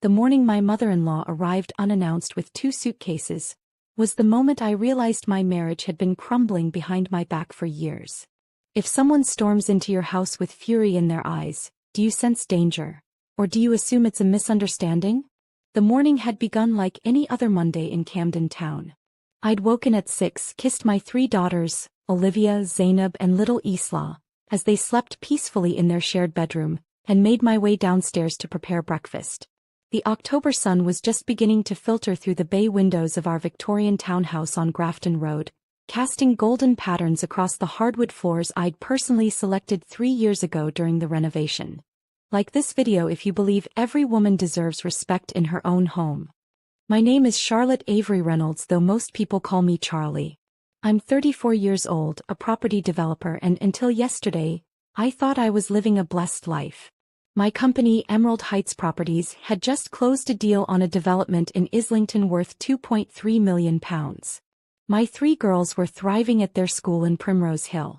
The morning my mother-in-law arrived unannounced with 2 suitcases was the moment I realized my marriage had been crumbling behind my back for years. If someone storms into your house with fury in their eyes, do you sense danger? Or do you assume it's a misunderstanding? The morning had begun like any other Monday in Camden Town. I'd woken at 6, kissed my 3 daughters, Olivia, Zainab and little Isla, as they slept peacefully in their shared bedroom, and made my way downstairs to prepare breakfast. The October sun was just beginning to filter through the bay windows of our Victorian townhouse on Grafton Road, casting golden patterns across the hardwood floors I'd personally selected 3 years ago during the renovation. Like this video if you believe every woman deserves respect in her own home. My name is Charlotte Avery Reynolds, though most people call me Charlie. I'm 34 years old, a property developer, and until yesterday, I thought I was living a blessed life. My company, Emerald Heights Properties, had just closed a deal on a development in Islington worth £2.3 million. My 3 girls were thriving at their school in Primrose Hill.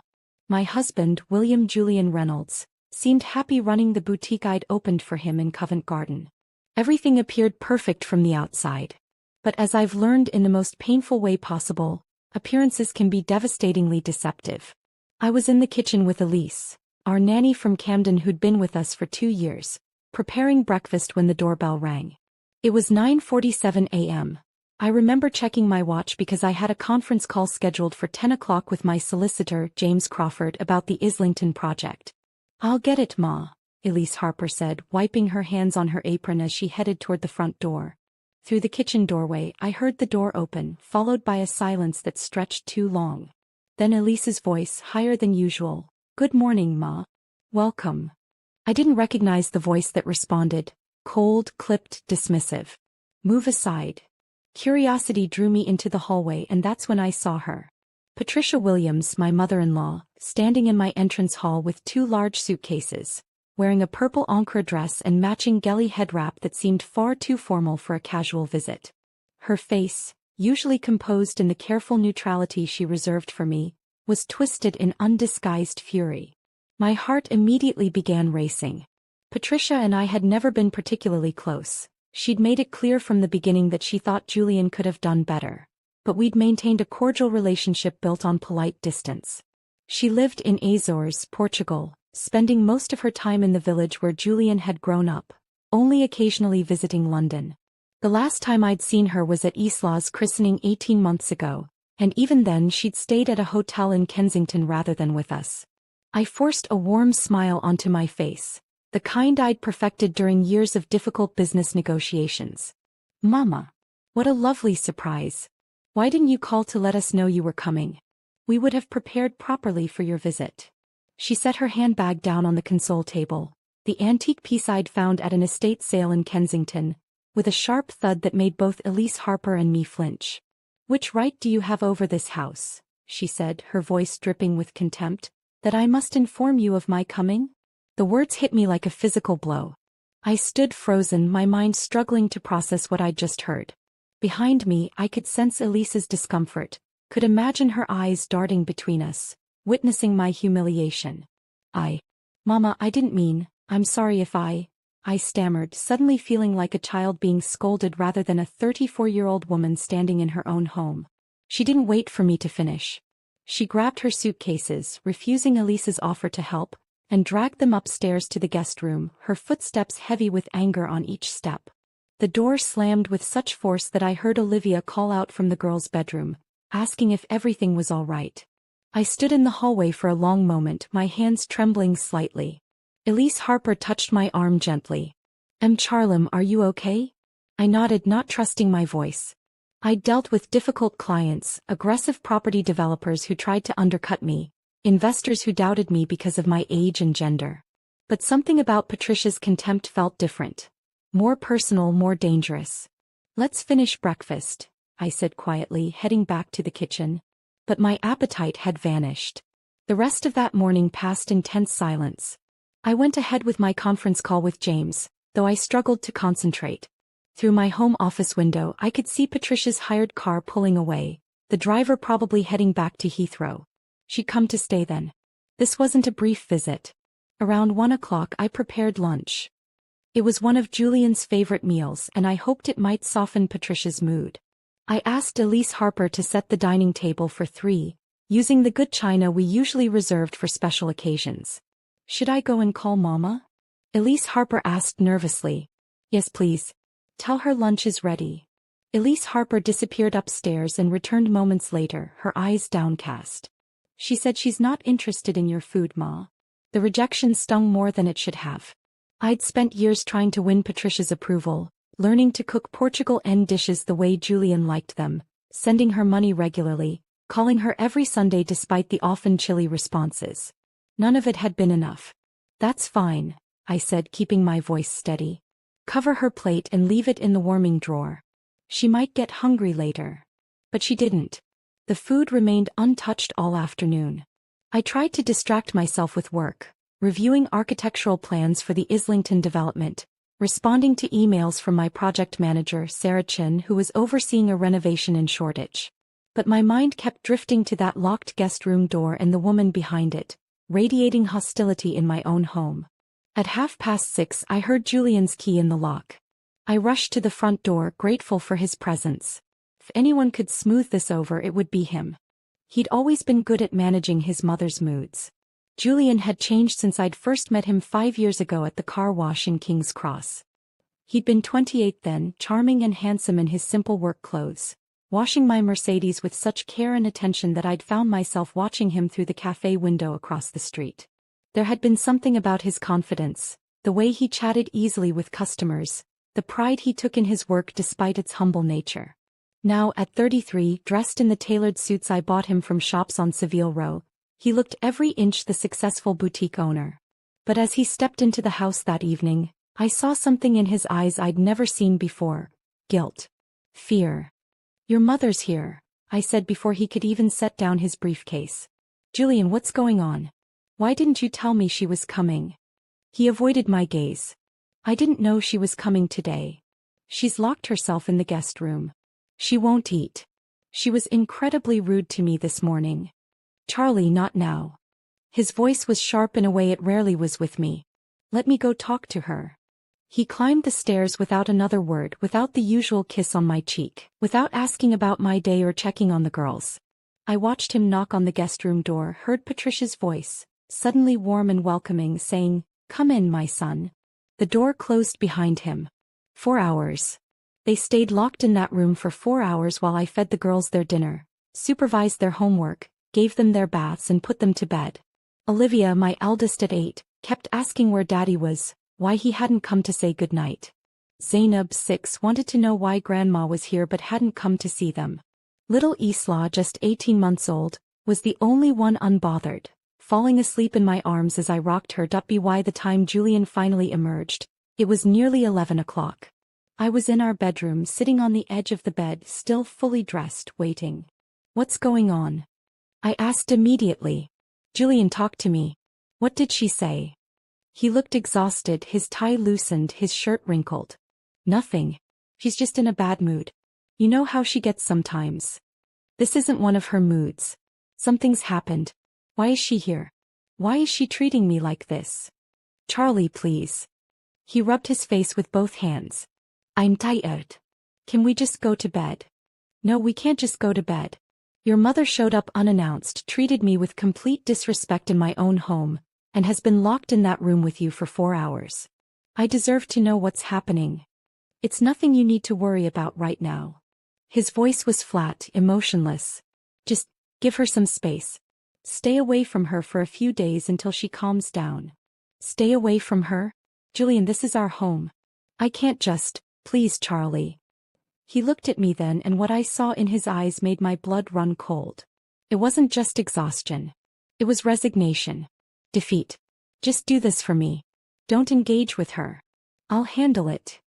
My husband, William Julian Reynolds, seemed happy running the boutique I'd opened for him in Covent Garden. Everything appeared perfect from the outside. But as I've learned in the most painful way possible, appearances can be devastatingly deceptive. I was in the kitchen with Elise, our nanny from Camden who'd been with us for 2 years, preparing breakfast when the doorbell rang. It was 9:47 a.m. I remember checking my watch because I had a conference call scheduled for 10 o'clock with my solicitor, James Crawford, about the Islington project. "I'll get it, Ma," Elise Harper said, wiping her hands on her apron as she headed toward the front door. Through the kitchen doorway, I heard the door open, followed by a silence that stretched too long. Then Elise's voice, higher than usual. "Good morning, Ma. Welcome." I didn't recognize the voice that responded, cold, clipped, dismissive. "Move aside." Curiosity drew me into the hallway, and that's when I saw her. Patricia Williams, my mother-in-law, standing in my entrance hall with 2 large suitcases, wearing a purple ochre dress and matching gelly head wrap that seemed far too formal for a casual visit. Her face, usually composed in the careful neutrality she reserved for me, was twisted in undisguised fury. My heart immediately began racing. Patricia and I had never been particularly close. She'd made it clear from the beginning that she thought Julian could have done better. But we'd maintained a cordial relationship built on polite distance. She lived in Azores, Portugal, spending most of her time in the village where Julian had grown up, only occasionally visiting London. The last time I'd seen her was at Isla's christening 18 months ago, and even then she'd stayed at a hotel in Kensington rather than with us. I forced a warm smile onto my face, the kind I'd perfected during years of difficult business negotiations. "Mama. What a lovely surprise. Why didn't you call to let us know you were coming? We would have prepared properly for your visit." She set her handbag down on the console table, the antique piece I'd found at an estate sale in Kensington, with a sharp thud that made both Elise Harper and me flinch. "Which right do you have over this house," she said, her voice dripping with contempt, "that I must inform you of my coming?" The words hit me like a physical blow. I stood frozen, my mind struggling to process what I'd just heard. Behind me, I could sense Elise's discomfort, could imagine her eyes darting between us, witnessing my humiliation. "Mama, I didn't mean, I'm sorry if I stammered, suddenly feeling like a child being scolded rather than a 34-year-old woman standing in her own home. She didn't wait for me to finish. She grabbed her suitcases, refusing Elise's offer to help, and dragged them upstairs to the guest room, her footsteps heavy with anger on each step. The door slammed with such force that I heard Olivia call out from the girls' bedroom, asking if everything was all right. I stood in the hallway for a long moment, my hands trembling slightly. Elise Harper touched my arm gently. "Charlem, are you okay?" I nodded, not trusting my voice. I'd dealt with difficult clients, aggressive property developers who tried to undercut me, investors who doubted me because of my age and gender. But something about Patricia's contempt felt different. More personal, more dangerous. "Let's finish breakfast," I said quietly, heading back to the kitchen. But my appetite had vanished. The rest of that morning passed in tense silence. I went ahead with my conference call with James, though I struggled to concentrate. Through my home office window, I could see Patricia's hired car pulling away, the driver probably heading back to Heathrow. She'd come to stay then. This wasn't a brief visit. Around 1 o'clock I prepared lunch. It was one of Julian's favorite meals and I hoped it might soften Patricia's mood. I asked Elise Harper to set the dining table for 3, using the good china we usually reserved for special occasions. Should I go and call Mama? Elise Harper asked nervously. Yes, please. Tell her lunch is ready. Elise Harper disappeared upstairs and returned moments later, her eyes downcast. She said she's not interested in your food, Ma. The rejection stung more than it should have. I'd spent years trying to win Patricia's approval, learning to cook Portugal-end dishes the way Julian liked them, sending her money regularly, calling her every Sunday despite the often chilly responses. None of it had been enough. That's fine, I said, keeping my voice steady. Cover her plate and leave it in the warming drawer. She might get hungry later. But she didn't. The food remained untouched all afternoon. I tried to distract myself with work, reviewing architectural plans for the Islington development, responding to emails from my project manager Sarah Chin, who was overseeing a renovation in Shoreditch. But my mind kept drifting to that locked guest room door and the woman behind it, radiating hostility in my own home. At 6:30 I heard Julian's key in the lock. I rushed to the front door, grateful for his presence. If anyone could smooth this over, it would be him. He'd always been good at managing his mother's moods. Julian had changed since I'd first met him 5 years ago at the car wash in King's Cross. He'd been 28 then, charming and handsome in his simple work clothes, washing my Mercedes with such care and attention that I'd found myself watching him through the cafe window across the street. There had been something about his confidence, the way he chatted easily with customers, the pride he took in his work despite its humble nature. Now, at 33, dressed in the tailored suits I bought him from shops on Savile Row, he looked every inch the successful boutique owner. But as he stepped into the house that evening, I saw something in his eyes I'd never seen before. Guilt. Fear. Your mother's here, I said before he could even set down his briefcase. Julian, what's going on? Why didn't you tell me she was coming? He avoided my gaze. I didn't know she was coming today. She's locked herself in the guest room. She won't eat. She was incredibly rude to me this morning. Charlie, not now. His voice was sharp in a way it rarely was with me. Let me go talk to her. He climbed the stairs without another word, without the usual kiss on my cheek, without asking about my day or checking on the girls. I watched him knock on the guest room door, heard Patricia's voice, suddenly warm and welcoming, saying, "Come in, my son." The door closed behind him. 4 hours. They stayed locked in that room for 4 hours while I fed the girls their dinner, supervised their homework, gave them their baths and put them to bed. Olivia, my eldest at 8, kept asking where Daddy was, why he hadn't come to say goodnight. Zainab, 6, wanted to know why Grandma was here but hadn't come to see them. Little Isla, just 18 months old, was the only one unbothered, falling asleep in my arms as I rocked her. By the time Julian finally emerged, it was nearly 11 o'clock. I was in our bedroom, sitting on the edge of the bed, still fully dressed, waiting. What's going on? I asked immediately. Julian, talked to me. What did she say? He looked exhausted, his tie loosened, his shirt wrinkled. Nothing. She's just in a bad mood. You know how she gets sometimes. This isn't one of her moods. Something's happened. Why is she here? Why is she treating me like this? Charlie, please. He rubbed his face with both hands. I'm tired. Can we just go to bed? No, we can't just go to bed. Your mother showed up unannounced, treated me with complete disrespect in my own home, and has been locked in that room with you for 4 hours. I deserve to know what's happening. It's nothing you need to worry about right now. His voice was flat, emotionless. Just give her some space. Stay away from her for a few days until she calms down. Stay away from her? Julian, this is our home. I can't just, please, Charlie. He looked at me then, and what I saw in his eyes made my blood run cold. It wasn't just exhaustion. It was resignation. Defeat. Just do this for me. Don't engage with her. I'll handle it.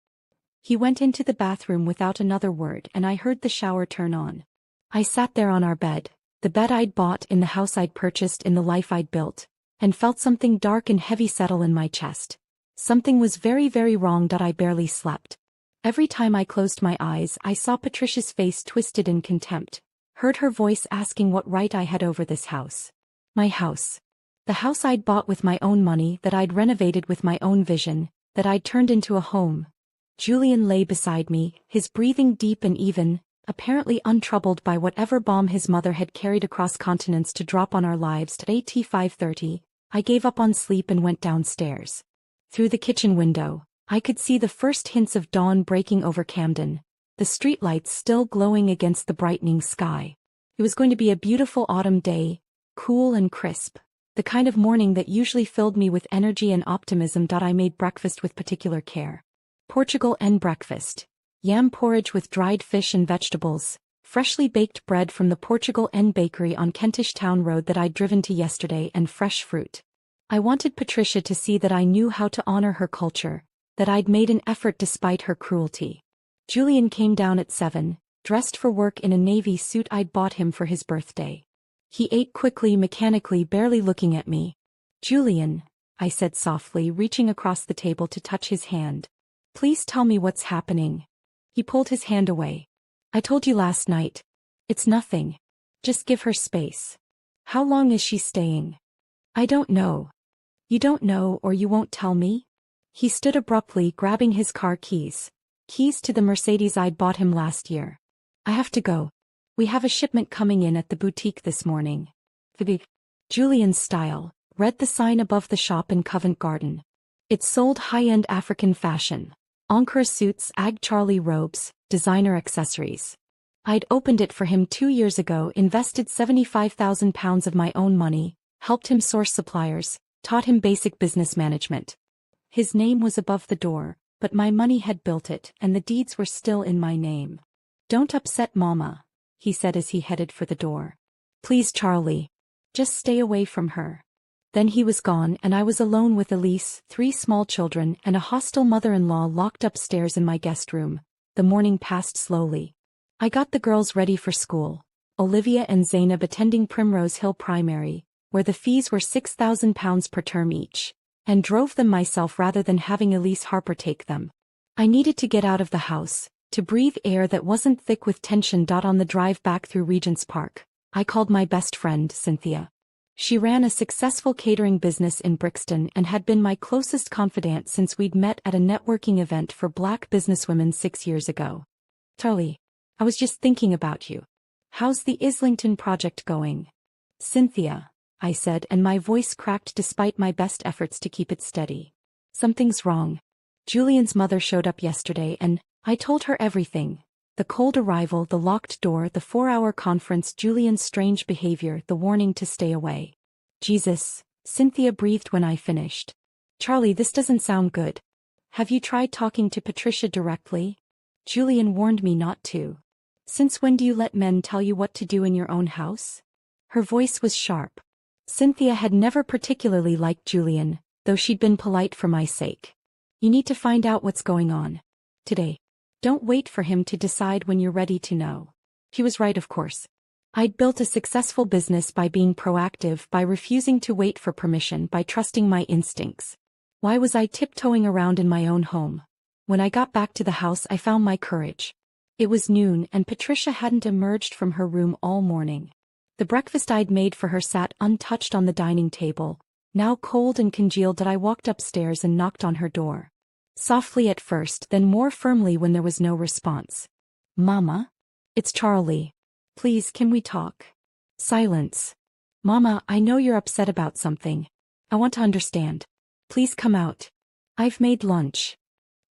He went into the bathroom without another word, and I heard the shower turn on. I sat there on our bed, the bed I'd bought in the house I'd purchased in the life I'd built, and felt something dark and heavy settle in my chest. Something was very, very wrong. I barely slept. Every time I closed my eyes, I saw Patricia's face twisted in contempt, heard her voice asking what right I had over this house. My house. The house I'd bought with my own money, that I'd renovated with my own vision, that I'd turned into a home. Julian lay beside me, his breathing deep and even, apparently untroubled by whatever bomb his mother had carried across continents to drop on our lives at 5:30. I gave up on sleep and went downstairs. Through the kitchen window, I could see the first hints of dawn breaking over Camden, the streetlights still glowing against the brightening sky. It was going to be a beautiful autumn day, cool and crisp, the kind of morning that usually filled me with energy and optimism. I made breakfast with particular care. Portugal and breakfast. Yam porridge with dried fish and vegetables, freshly baked bread from the Portugal N bakery on Kentish Town Road that I'd driven to yesterday, and fresh fruit. I wanted Patricia to see that I knew how to honor her culture, that I'd made an effort despite her cruelty. Julian came down at 7, dressed for work in a navy suit I'd bought him for his birthday. He ate quickly, mechanically, barely looking at me. "Julian," I said softly, reaching across the table to touch his hand. "Please tell me what's happening." He pulled his hand away. "I told you last night. It's nothing. Just give her space." "How long is she staying?" "I don't know." "You don't know, or you won't tell me?" He stood abruptly, grabbing his car keys. Keys to the Mercedes I'd bought him last year. "I have to go. We have a shipment coming in at the boutique this morning." Julian's style, read the sign above the shop in Covent Garden. It sold high-end African fashion. Ankara suits, Ag Charlie robes, designer accessories. I'd opened it for him 2 years ago, invested £75,000 of my own money, helped him source suppliers, taught him basic business management. His name was above the door, but my money had built it, and the deeds were still in my name. "Don't upset Mama," he said as he headed for the door. "Please, Charlie. Just stay away from her." Then he was gone, and I was alone with Elise, 3 small children, and a hostile mother-in-law locked upstairs in my guest room. The morning passed slowly. I got the girls ready for school. Olivia and Zainab attending Primrose Hill Primary, where the fees were £6,000 per term each, and drove them myself rather than having Elise Harper take them. I needed to get out of the house, to breathe air that wasn't thick with tension. On the drive back through Regent's Park, I called my best friend, Cynthia. She ran a successful catering business in Brixton and had been my closest confidant since we'd met at a networking event for Black businesswomen 6 years ago. "Charlie, I was just thinking about you. How's the Islington project going?" "Cynthia," I said, and my voice cracked despite my best efforts to keep it steady. "Something's wrong. Julian's mother showed up yesterday and I told her everything. The cold arrival, the locked door, the 4-hour conference, Julian's strange behavior, the warning to stay away." "Jesus," Cynthia breathed when I finished. "Charlie, this doesn't sound good. Have you tried talking to Patricia directly? Julian warned me not to." "Since when do you let men tell you what to do in your own house?" Her voice was sharp. Cynthia had never particularly liked Julian, though she'd been polite for my sake. "You need to find out what's going on. Today. Don't wait for him to decide when you're ready to know." He was right, of course. I'd built a successful business by being proactive, by refusing to wait for permission, by trusting my instincts. Why was I tiptoeing around in my own home? When I got back to the house, I found my courage. It was noon, and Patricia hadn't emerged from her room all morning. The breakfast I'd made for her sat untouched on the dining table, now cold and congealed. I walked upstairs and knocked on her door. Softly at first, then more firmly when there was no response. "Mama? It's Charlie. Please, can we talk?" Silence. "Mama, I know you're upset about something. I want to understand. Please come out. I've made lunch."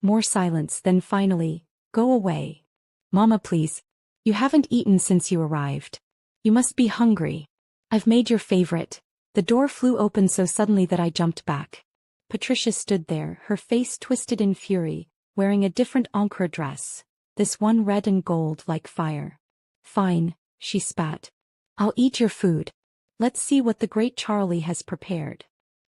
More silence, then finally, "Go away. Mama, please. You haven't eaten since you arrived. You must be hungry. I've made your favorite." The door flew open so suddenly that I jumped back. Patricia stood there, her face twisted in fury, wearing a different Ankara dress, this one red and gold like fire. "Fine," she spat. "I'll eat your food. Let's see what the great Charlie has prepared."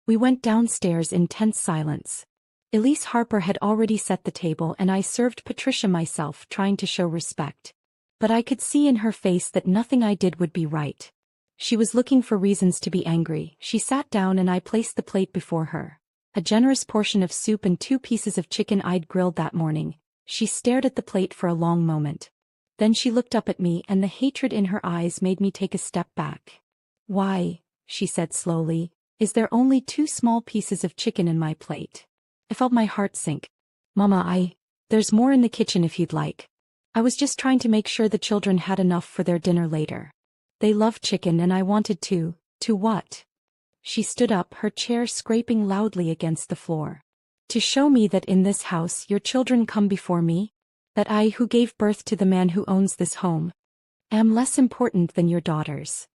We went downstairs in tense silence. Elise Harper had already set the table and I served Patricia myself, trying to show respect. But I could see in her face that nothing I did would be right. She was looking for reasons to be angry. She sat down and I placed the plate before her. A generous portion of soup and 2 pieces of chicken I'd grilled that morning. She stared at the plate for a long moment. Then she looked up at me and the hatred in her eyes made me take a step back. "Why," she said slowly, "is there only 2 small pieces of chicken in my plate?" I felt my heart sink. Mama, there's more in the kitchen if you'd like. I was just trying to make sure the children had enough for their dinner later. They love chicken and I wanted to what? She stood up, her chair scraping loudly against the floor. To show me that in this house your children come before me? That I, who gave birth to the man who owns this home, am less important than your daughters?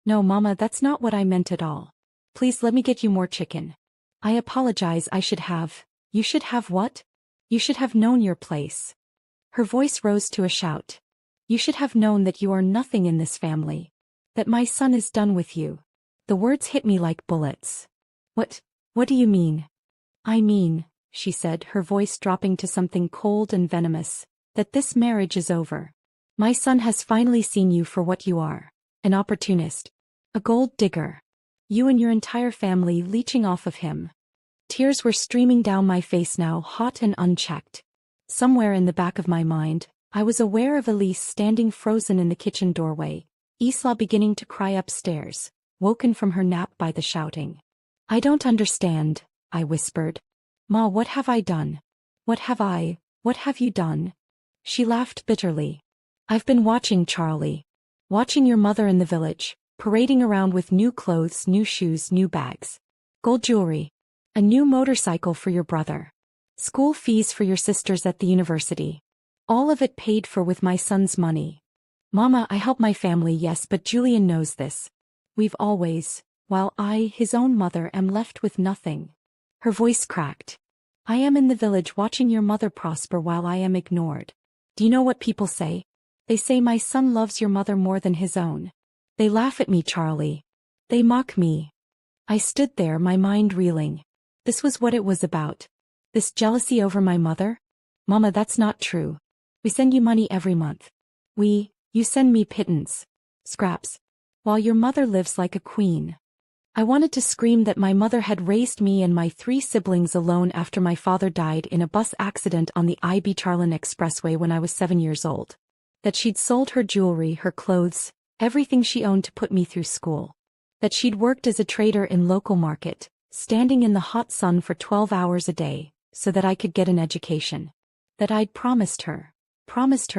No, Mama, that's not what I meant at all. Please let me get you more chicken. I apologize, you should have what? You should have known your place. Her voice rose to a shout. You should have known that you are nothing in this family. That my son is done with you. The words hit me like bullets. What do you mean? I mean, she said, her voice dropping to something cold and venomous, that this marriage is over. My son has finally seen you for what you are. An opportunist. A gold digger. You and your entire family leeching off of him. Tears were streaming down my face now, hot and unchecked. Somewhere in the back of my mind, I was aware of Elise standing frozen in the kitchen doorway, Isla beginning to cry upstairs, woken from her nap by the shouting. I don't understand, I whispered. Ma, what have I done? What have you done? She laughed bitterly. I've been watching Charlie. Watching your mother in the village, parading around with new clothes, new shoes, new bags. Gold jewelry. A new motorcycle for your brother. School fees for your sisters at the university. All of it paid for with my son's money. Mama, I help my family, yes, but Julian knows this. We've always, while I, his own mother, am left with nothing. Her voice cracked. I am in the village watching your mother prosper while I am ignored. Do you know what people say? They say my son loves your mother more than his own. They laugh at me, Charlie. They mock me. I stood there, my mind reeling. This was what it was about. This jealousy over my mother? Mama, that's not true. We send you money every month. You send me pittance. Scraps. While your mother lives like a queen. I wanted to scream that my mother had raised me and my 3 siblings alone after my father died in a bus accident on the Betrayal Expressway when I was 7 years old. That she'd sold her jewelry, her clothes, everything she owned to put me through school. That she'd worked as a trader in local market, standing in the hot sun for 12 hours a day, so that I could get an education. That I'd promised her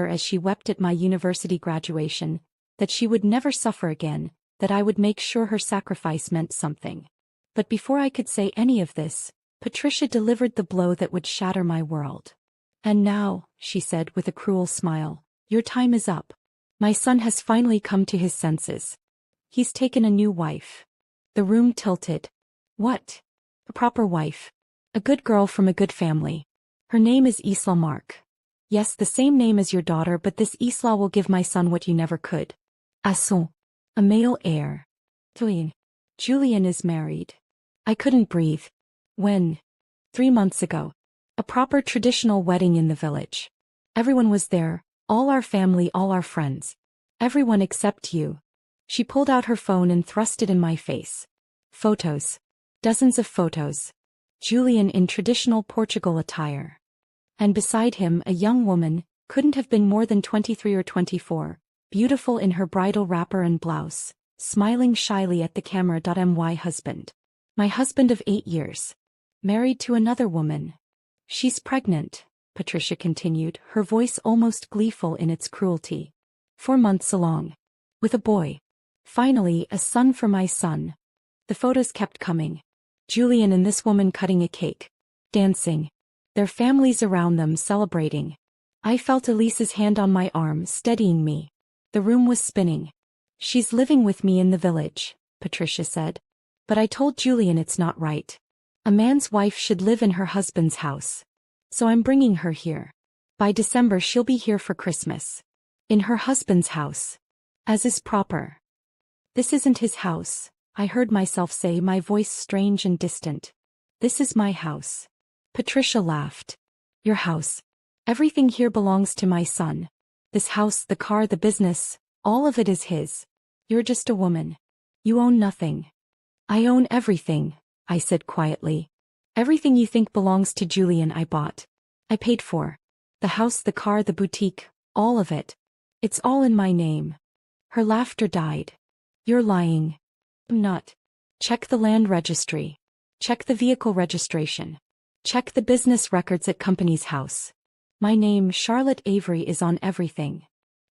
as she wept at my university graduation, that she would never suffer again, that I would make sure her sacrifice meant something. But before I could say any of this, Patricia delivered the blow that would shatter my world. And now, she said with a cruel smile, your time is up. My son has finally come to his senses. He's taken a new wife. The room tilted. What? A proper wife. A good girl from a good family. Her name is Isla Mark. Yes, the same name as your daughter, but this Isla will give my son what you never could. A male heir. Julian is married. I couldn't breathe. When? 3 months ago. A proper traditional wedding in the village. Everyone was there, all our family, all our friends. Everyone except you. She pulled out her phone and thrust it in my face. Photos. Dozens of photos. Julian in traditional Portugal attire. And beside him a young woman, couldn't have been more than 23 or 24, beautiful in her bridal wrapper and blouse, smiling shyly at the camera. My husband. My husband of 8 years. Married to another woman. She's pregnant, Patricia continued, her voice almost gleeful in its cruelty. 4 months along. With a boy. Finally, a son for my son. The photos kept coming. Julian and this woman cutting a cake. Dancing. Their families around them celebrating. I felt Elise's hand on my arm, steadying me. The room was spinning. She's living with me in the village, Patricia said. But I told Julian it's not right. A man's wife should live in her husband's house. So I'm bringing her here. By December she'll be here for Christmas. In her husband's house. As is proper. This isn't his house, I heard myself say, my voice strange and distant. This is my house. Patricia laughed. Your house. Everything here belongs to my son. This house, the car, the business, all of it is his. You're just a woman. You own nothing. I own everything, I said quietly. Everything you think belongs to Julian I bought. I paid for. The house, the car, the boutique, all of it. It's all in my name. Her laughter died. You're lying. I'm not. Check the land registry. Check the vehicle registration. Check the business records at company's house. My name, Charlotte Avery, is on everything.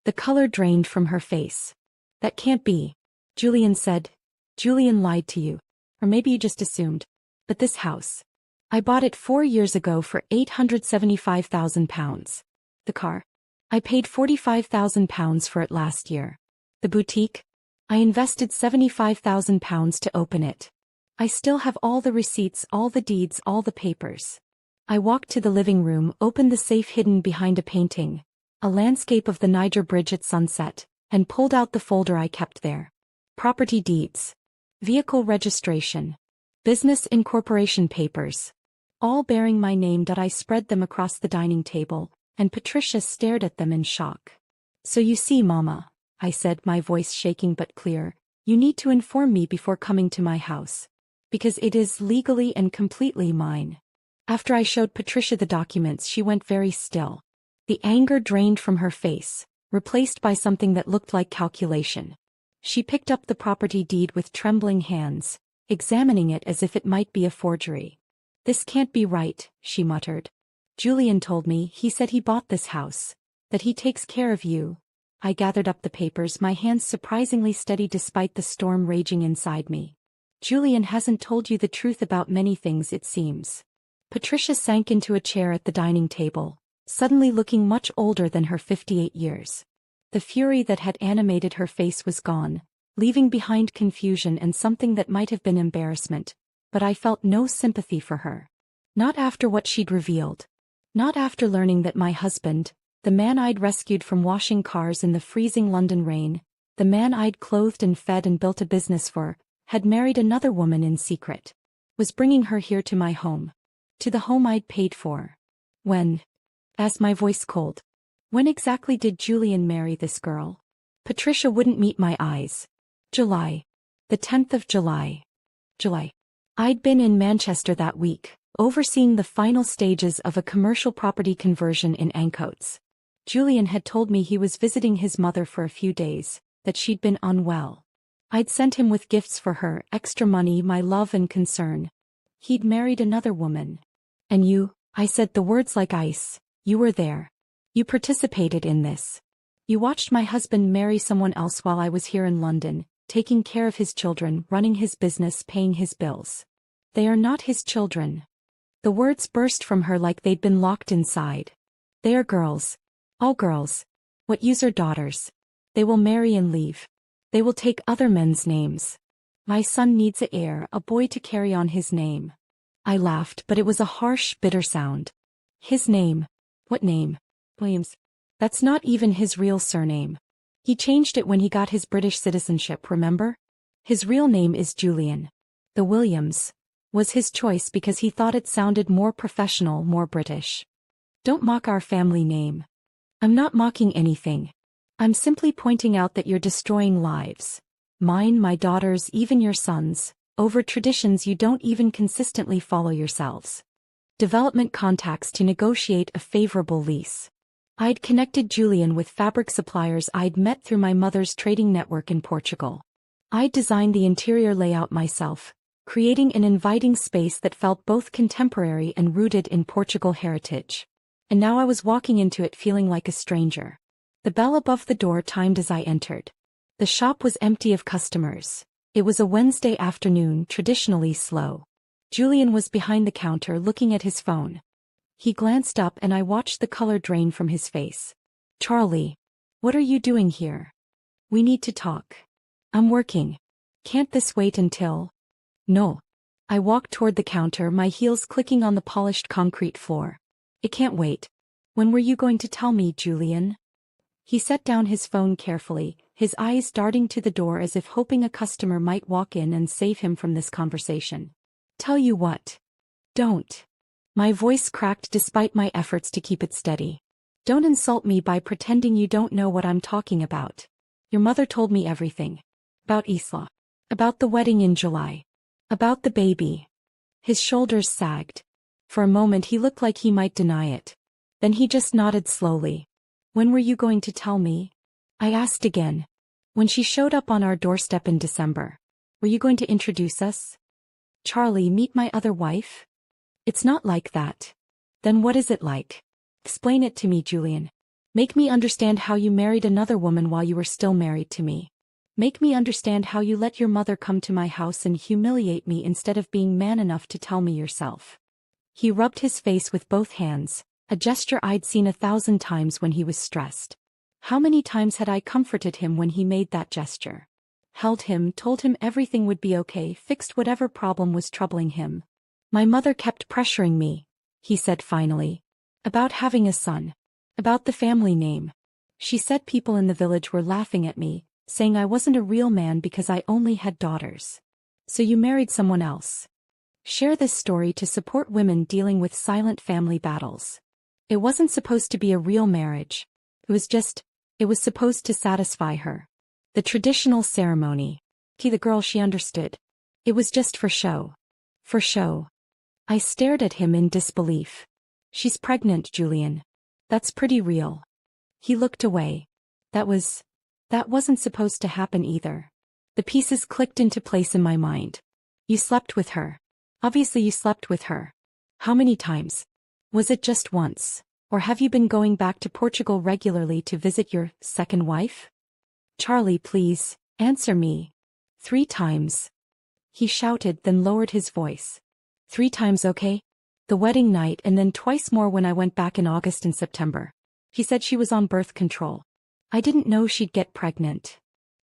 The color drained from her face. That can't be, Julian said. Julian lied to you. Or maybe you just assumed. But this house. I bought it 4 years ago for £875,000. The car. I paid £45,000 for it last year. The boutique. I invested £75,000 to open it. I still have all the receipts, all the deeds, all the papers. I walked to the living room, opened the safe hidden behind a painting, a landscape of the Niger Bridge at sunset, and pulled out the folder I kept there. Property deeds. Vehicle registration. Business incorporation papers. All bearing my name. I spread them across the dining table, and Patricia stared at them in shock. So you see, Mama, I said, my voice shaking but clear, you need to inform me before coming to my house. Because it is legally and completely mine. After I showed Patricia the documents, she went very still. The anger drained from her face, replaced by something that looked like calculation. She picked up the property deed with trembling hands, examining it as if it might be a forgery. This can't be right, she muttered. Julian told me, he said he bought this house, that he takes care of you. I gathered up the papers, my hands surprisingly steady despite the storm raging inside me. Julian hasn't told you the truth about many things, it seems. Patricia sank into a chair at the dining table, suddenly looking much older than her 58 years. The fury that had animated her face was gone, leaving behind confusion and something that might have been embarrassment, but I felt no sympathy for her. Not after what she'd revealed. Not after learning that my husband, the man I'd rescued from washing cars in the freezing London rain, the man I'd clothed and fed and built a business for, had married another woman in secret. Was bringing her here to my home. To the home I'd paid for. When? Asked my voice cold. When exactly did Julian marry this girl? Patricia wouldn't meet my eyes. July. The 10th of July. July. I'd been in Manchester that week, overseeing the final stages of a commercial property conversion in Ancoats. Julian had told me he was visiting his mother for a few days, that she'd been unwell. I'd sent him with gifts for her, extra money, my love and concern. He'd married another woman. And you, I said the words like ice, you were there. You participated in this. You watched my husband marry someone else while I was here in London, taking care of his children, running his business, paying his bills. They are not his children. The words burst from her like they'd been locked inside. They are girls. All girls. What use are daughters? They will marry and leave. They will take other men's names. My son needs an heir, a boy to carry on his name. I laughed, but it was a harsh, bitter sound. His name. What name? Williams. That's not even his real surname. He changed it when he got his British citizenship, remember? His real name is Julian. The Williams was his choice because he thought it sounded more professional, more British. Don't mock our family name. I'm not mocking anything. I'm simply pointing out that you're destroying lives. Mine, my daughter's, even your son's, over traditions you don't even consistently follow yourselves. Development contacts to negotiate a favorable lease. I'd connected Julian with fabric suppliers I'd met through my mother's trading network in Portugal. I'd designed the interior layout myself, creating an inviting space that felt both contemporary and rooted in Portugal heritage. And now I was walking into it feeling like a stranger. The bell above the door timed as I entered. The shop was empty of customers. It was a Wednesday afternoon, traditionally slow. Julian was behind the counter looking at his phone. He glanced up and I watched the color drain from his face. Charlie, what are you doing here? We need to talk. I'm working. Can't this wait until? No. I walked toward the counter, my heels clicking on the polished concrete floor. It can't wait. When were you going to tell me, Julian? He set down his phone carefully, his eyes darting to the door as if hoping a customer might walk in and save him from this conversation. Tell you what. Don't. My voice cracked despite my efforts to keep it steady. Don't insult me by pretending you don't know what I'm talking about. Your mother told me everything. About Isla. About the wedding in July. About the baby. His shoulders sagged. For a moment he looked like he might deny it. Then he just nodded slowly. When were you going to tell me? I asked again. When she showed up on our doorstep in December. Were you going to introduce us? Charlie, meet my other wife? It's not like that. Then what is it like? Explain it to me, Julian. Make me understand how you married another woman while you were still married to me. Make me understand how you let your mother come to my house and humiliate me instead of being man enough to tell me yourself. He rubbed his face with both hands, a gesture I'd seen 1,000 times when he was stressed. How many times had I comforted him when he made that gesture? Held him, told him everything would be okay, fixed whatever problem was troubling him. My mother kept pressuring me, he said finally. About having a son. About the family name. She said people in the village were laughing at me, saying I wasn't a real man because I only had daughters. So you married someone else. Share this story to support women dealing with silent family battles. It wasn't supposed to be a real marriage. It was supposed to satisfy her. The traditional ceremony. To the girl, she understood. It was just for show. For show. I stared at him in disbelief. She's pregnant, Julian. That's pretty real. He looked away. That wasn't supposed to happen either. The pieces clicked into place in my mind. You slept with her. Obviously you slept with her. How many times? Was it just once? Or have you been going back to Portugal regularly to visit your second wife? Charlie, please, answer me. 3 times. He shouted, then lowered his voice. 3 times, okay? The wedding night and then twice more when I went back in August and September. He said she was on birth control. I didn't know she'd get pregnant.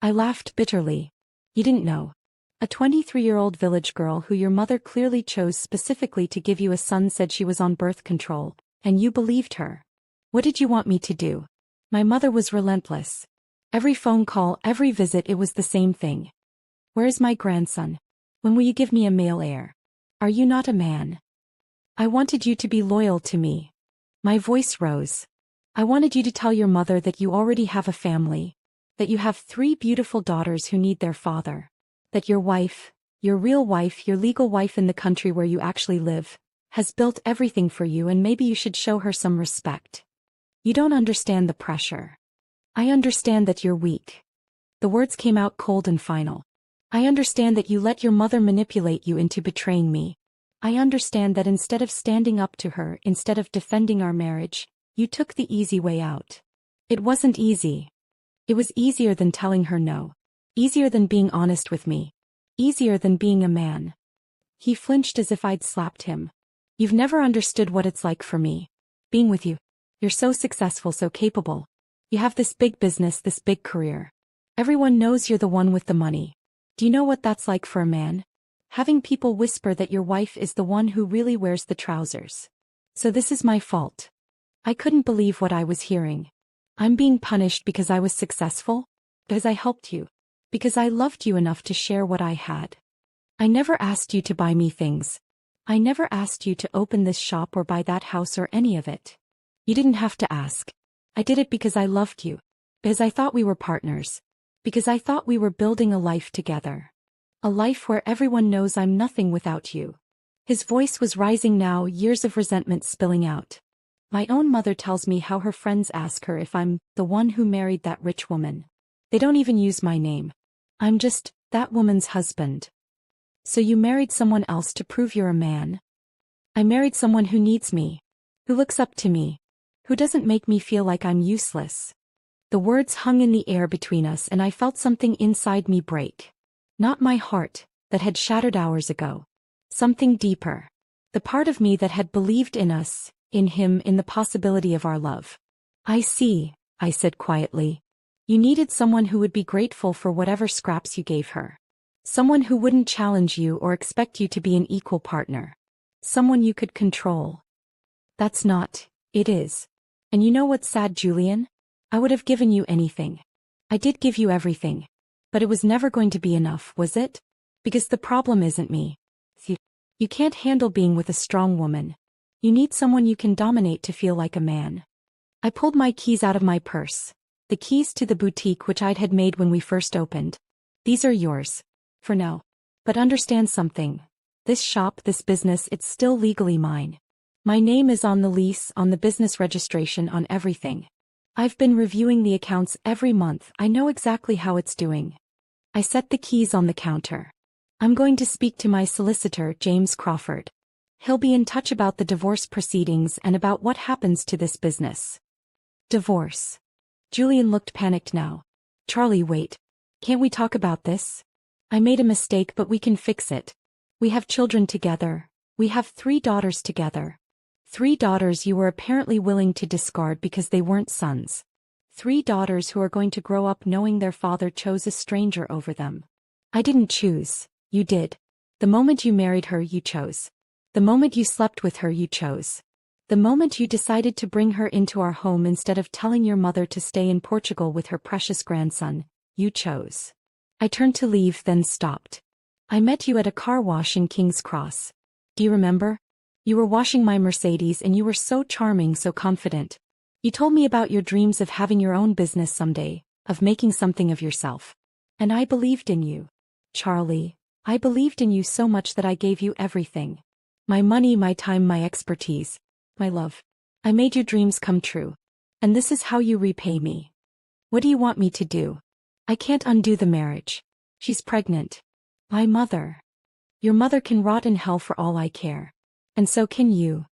I laughed bitterly. You didn't know. A 23-year-old village girl who your mother clearly chose specifically to give you a son said she was on birth control, and you believed her. What did you want me to do? My mother was relentless. Every phone call, every visit, it was the same thing. Where's my grandson? When will you give me a male heir? Are you not a man? I wanted you to be loyal to me. My voice rose. I wanted you to tell your mother that you already have a family, that you have 3 beautiful daughters who need their father, that your wife, your real wife, your legal wife in the country where you actually live, has built everything for you and maybe you should show her some respect. You don't understand the pressure. I understand that you're weak. The words came out cold and final. I understand that you let your mother manipulate you into betraying me. I understand that instead of standing up to her, instead of defending our marriage, you took the easy way out. It wasn't easy. It was easier than telling her no. Easier than being honest with me. Easier than being a man. He flinched as if I'd slapped him. You've never understood what it's like for me. Being with you. You're so successful, so capable. You have this big business, this big career. Everyone knows you're the one with the money. Do you know what that's like for a man? Having people whisper that your wife is the one who really wears the trousers. So this is my fault. I couldn't believe what I was hearing. I'm being punished because I was successful? Because I helped you? Because I loved you enough to share what I had? I never asked you to buy me things. I never asked you to open this shop or buy that house or any of it. You didn't have to ask. I did it because I loved you. Because I thought we were partners. Because I thought we were building a life together. A life where everyone knows I'm nothing without you. His voice was rising now, years of resentment spilling out. My own mother tells me how her friends ask her if I'm the one who married that rich woman. They don't even use my name. I'm just that woman's husband. So you married someone else to prove you're a man? I married someone who needs me. Who looks up to me. Who doesn't make me feel like I'm useless. The words hung in the air between us and I felt something inside me break. Not my heart, that had shattered hours ago. Something deeper. The part of me that had believed in us, in him, in the possibility of our love. I see, I said quietly. You needed someone who would be grateful for whatever scraps you gave her. Someone who wouldn't challenge you or expect you to be an equal partner. Someone you could control. That's not, it is. And you know what's sad, Julian? I would have given you anything. I did give you everything. But it was never going to be enough, was it? Because the problem isn't me. You can't handle being with a strong woman. You need someone you can dominate to feel like a man. I pulled my keys out of my purse. The keys to the boutique which I'd had made when we first opened. These are yours. For now. But understand something. This shop, this business, it's still legally mine. My name is on the lease, on the business registration, on everything. I've been reviewing the accounts every month. I know exactly how it's doing. I set the keys on the counter. I'm going to speak to my solicitor, James Crawford. He'll be in touch about the divorce proceedings and about what happens to this business. Divorce. Julian looked panicked now. Charlie, wait. Can't we talk about this? I made a mistake, but we can fix it. We have children together. We have 3 daughters together. 3 daughters you were apparently willing to discard because they weren't sons. 3 daughters who are going to grow up knowing their father chose a stranger over them. I didn't choose, you did. The moment you married her, you chose. The moment you slept with her, you chose. The moment you decided to bring her into our home instead of telling your mother to stay in Portugal with her precious grandson, you chose. I turned to leave, then stopped. I met you at a car wash in King's Cross. Do you remember? You were washing my Mercedes and you were so charming, so confident. You told me about your dreams of having your own business someday, of making something of yourself. And I believed in you. Charlie, I believed in you so much that I gave you everything. My money, my time, my expertise, my love. I made your dreams come true. And this is how you repay me. What do you want me to do? I can't undo the marriage. She's pregnant. My mother. Your mother can rot in hell for all I care. And so can you.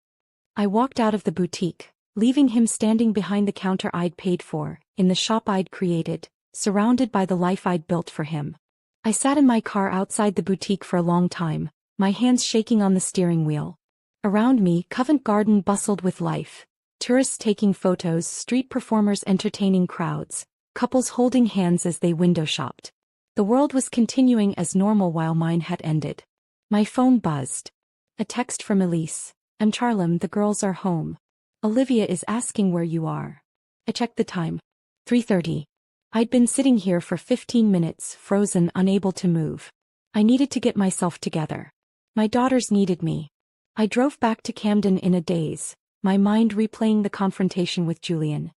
I walked out of the boutique, leaving him standing behind the counter I'd paid for, in the shop I'd created, surrounded by the life I'd built for him. I sat in my car outside the boutique for a long time, my hands shaking on the steering wheel. Around me, Covent Garden bustled with life. Tourists taking photos, street performers entertaining crowds, couples holding hands as they window shopped. The world was continuing as normal while mine had ended. My phone buzzed. A text from Elise. I'm Charlem, the girls are home. Olivia is asking where you are. I checked the time. 3:30. I'd been sitting here for 15 minutes, frozen, unable to move. I needed to get myself together. My daughters needed me. I drove back to Camden in a daze, my mind replaying the confrontation with Julian.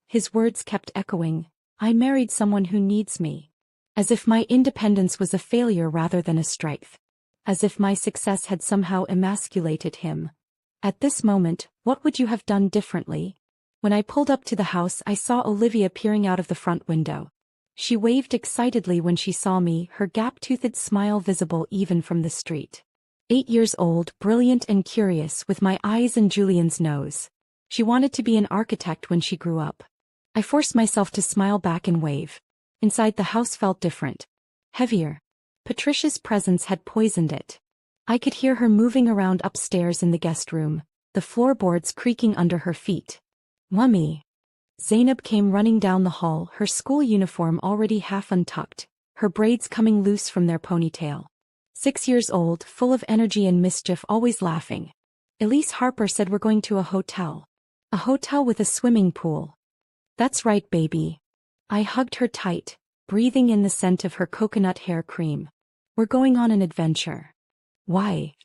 His words kept echoing, I married someone who needs me. As if my independence was a failure rather than a strength. As if my success had somehow emasculated him. At this moment, what would you have done differently? When I pulled up to the house, I saw Olivia peering out of the front window. She waved excitedly when she saw me, her gap-toothed smile visible even from the street. 8 years old, brilliant and curious, with my eyes and Julian's nose. She wanted to be an architect when she grew up. I forced myself to smile back and wave. Inside the house felt different. Heavier. Patricia's presence had poisoned it. I could hear her moving around upstairs in the guest room, the floorboards creaking under her feet. Mummy. Zainab came running down the hall, her school uniform already half untucked, her braids coming loose from their ponytail. 6 years old, full of energy and mischief, always laughing. Elise Harper said we're going to a hotel. A hotel with a swimming pool. That's right, baby. I hugged her tight, breathing in the scent of her coconut hair cream. We're going on an adventure. Why?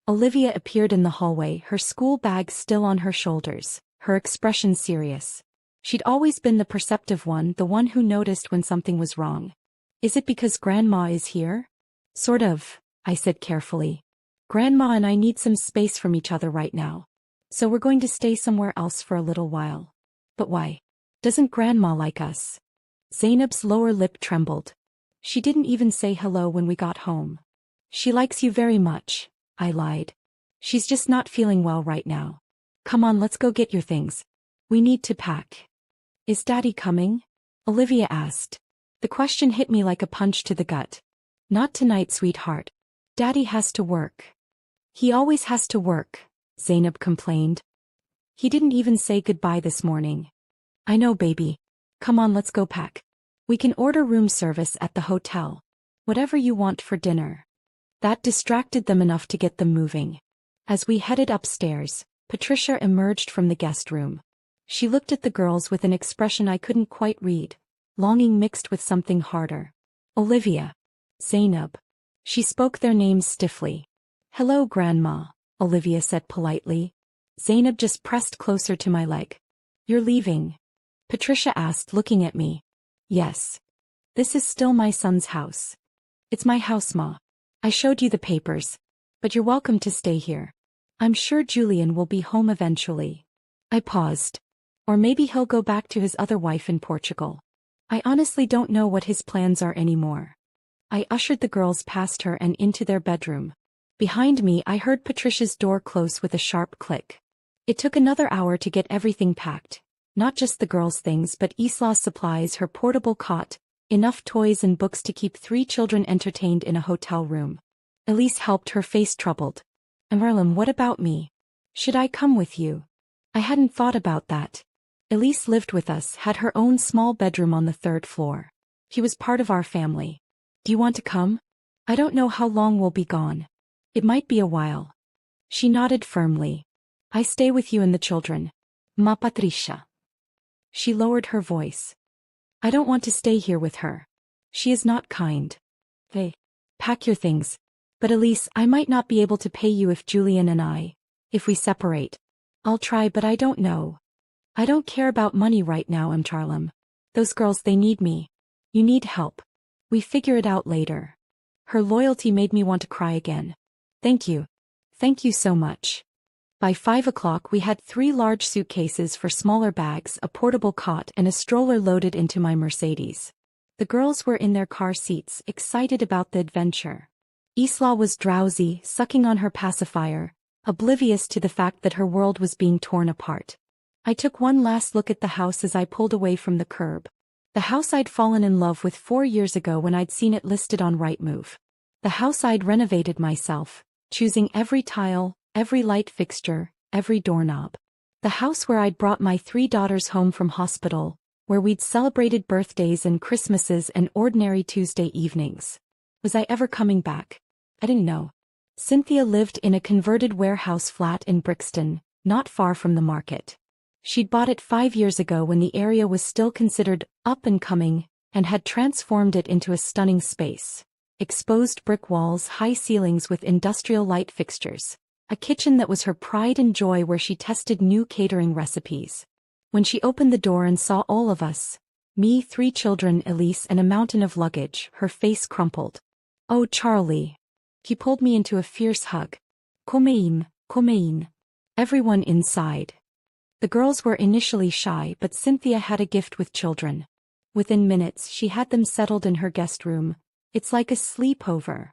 Olivia appeared in the hallway, her school bag still on her shoulders, her expression serious. She'd always been the perceptive one, the one who noticed when something was wrong. Is it because Grandma is here? Sort of, I said carefully. Grandma and I need some space from each other right now. So we're going to stay somewhere else for a little while. But why? Doesn't Grandma like us? Zainab's lower lip trembled. She didn't even say hello when we got home. She likes you very much, I lied. She's just not feeling well right now. Come on, let's go get your things. We need to pack. Is Daddy coming? Olivia asked. The question hit me like a punch to the gut. Not tonight, sweetheart. Daddy has to work. He always has to work, Zainab complained. He didn't even say goodbye this morning. I know, baby. Come on, let's go pack. We can order room service at the hotel. Whatever you want for dinner. That distracted them enough to get them moving. As we headed upstairs, Patricia emerged from the guest room. She looked at the girls with an expression I couldn't quite read, longing mixed with something harder. Olivia. Zainab. She spoke their names stiffly. Hello, Grandma, Olivia said politely. Zainab just pressed closer to my leg. You're leaving? Patricia asked, looking at me. Yes. This is still my son's house. It's my house, Ma. I showed you the papers. But you're welcome to stay here. I'm sure Julian will be home eventually. I paused. Or maybe he'll go back to his other wife in Portugal. I honestly don't know what his plans are anymore. I ushered the girls past her and into their bedroom. Behind me I heard Patricia's door close with a sharp click. It took another hour to get everything packed. Not just the girls' things but Isla's supplies, her portable cot, enough toys and books to keep 3 children entertained in a hotel room. Elise helped, her face troubled. Marlon, what about me? Should I come with you? I hadn't thought about that. Elise lived with us, had her own small bedroom on the 3rd floor. He was part of our family. Do you want to come? I don't know how long we'll be gone. It might be a while. She nodded firmly. I stay with you and the children. Ma Patricia. She lowered her voice. I don't want to stay here with her. She is not kind. Hey, pack your things. But Elise, I might not be able to pay you if we separate. I'll try, but I don't know. I don't care about money right now, Charlam. Those girls, they need me. You need help. We figure it out later. Her loyalty made me want to cry again. Thank you. Thank you so much. By 5 o'clock we had 3 large suitcases for smaller bags, a portable cot and a stroller loaded into my Mercedes. The girls were in their car seats, excited about the adventure. Isla was drowsy, sucking on her pacifier, oblivious to the fact that her world was being torn apart. I took one last look at the house as I pulled away from the curb. The house I'd fallen in love with 4 years ago when I'd seen it listed on Rightmove. The house I'd renovated myself, choosing every tile, every light fixture, every doorknob. The house where I'd brought my 3 daughters home from hospital, where we'd celebrated birthdays and Christmases and ordinary Tuesday evenings. Was I ever coming back? I didn't know. Cynthia lived in a converted warehouse flat in Brixton, not far from the market. She'd bought it 5 years ago when the area was still considered up and coming, and had transformed it into a stunning space. Exposed brick walls, high ceilings with industrial light fixtures. A kitchen that was her pride and joy, where she tested new catering recipes. When she opened the door and saw all of us, me, 3 children, Elise, and a mountain of luggage, her face crumpled. Oh, Charlie. He pulled me into a fierce hug. Komein. Everyone inside. The girls were initially shy, but Cynthia had a gift with children. Within minutes she had them settled in her guest room. It's like a sleepover.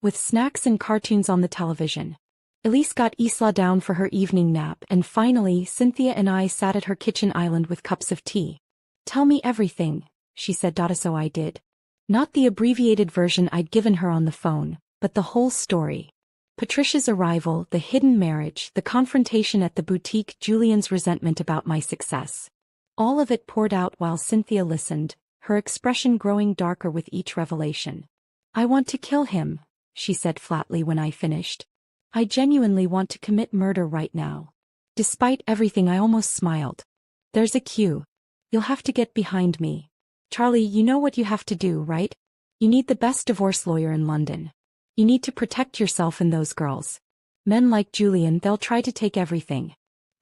With snacks and cartoons on the television. Elise got Isla down for her evening nap, and finally Cynthia and I sat at her kitchen island with cups of tea. Tell me everything, she said. So I did. Not the abbreviated version I'd given her on the phone, but the whole story. Patricia's arrival, the hidden marriage, the confrontation at the boutique, Julian's resentment about my success. All of it poured out while Cynthia listened, her expression growing darker with each revelation. I want to kill him, she said flatly when I finished. I genuinely want to commit murder right now. Despite everything, I almost smiled. There's a cue. You'll have to get behind me. Charlie, you know what you have to do, right? You need the best divorce lawyer in London. You need to protect yourself and those girls. Men like Julian, they'll try to take everything.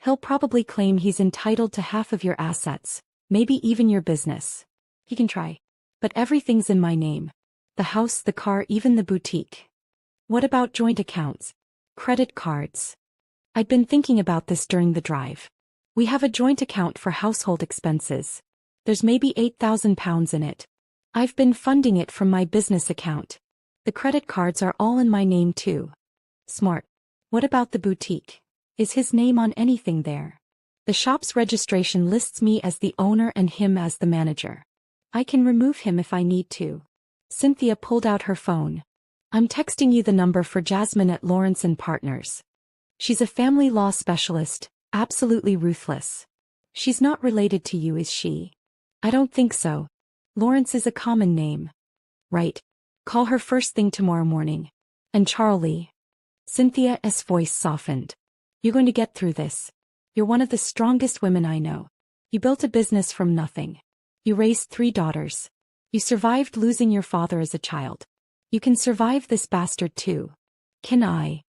He'll probably claim he's entitled to half of your assets, maybe even your business. He can try. But everything's in my name. The house, the car, even the boutique. What about joint accounts? Credit cards. I'd been thinking about this during the drive. We have a joint account for household expenses. There's maybe £8,000 in it. I've been funding it from my business account. The credit cards are all in my name too. Smart. What about the boutique? Is his name on anything there? The shop's registration lists me as the owner and him as the manager. I can remove him if I need to. Cynthia pulled out her phone. I'm texting you the number for Jasmine at Lawrence & Partners. She's a family law specialist, absolutely ruthless. She's not related to you, is she? I don't think so. Lawrence is a common name. Right. Call her first thing tomorrow morning. And Charlie. Cynthia's voice softened. You're going to get through this. You're one of the strongest women I know. You built a business from nothing. You raised 3 daughters. You survived losing your father as a child. You can survive this bastard too. Can I?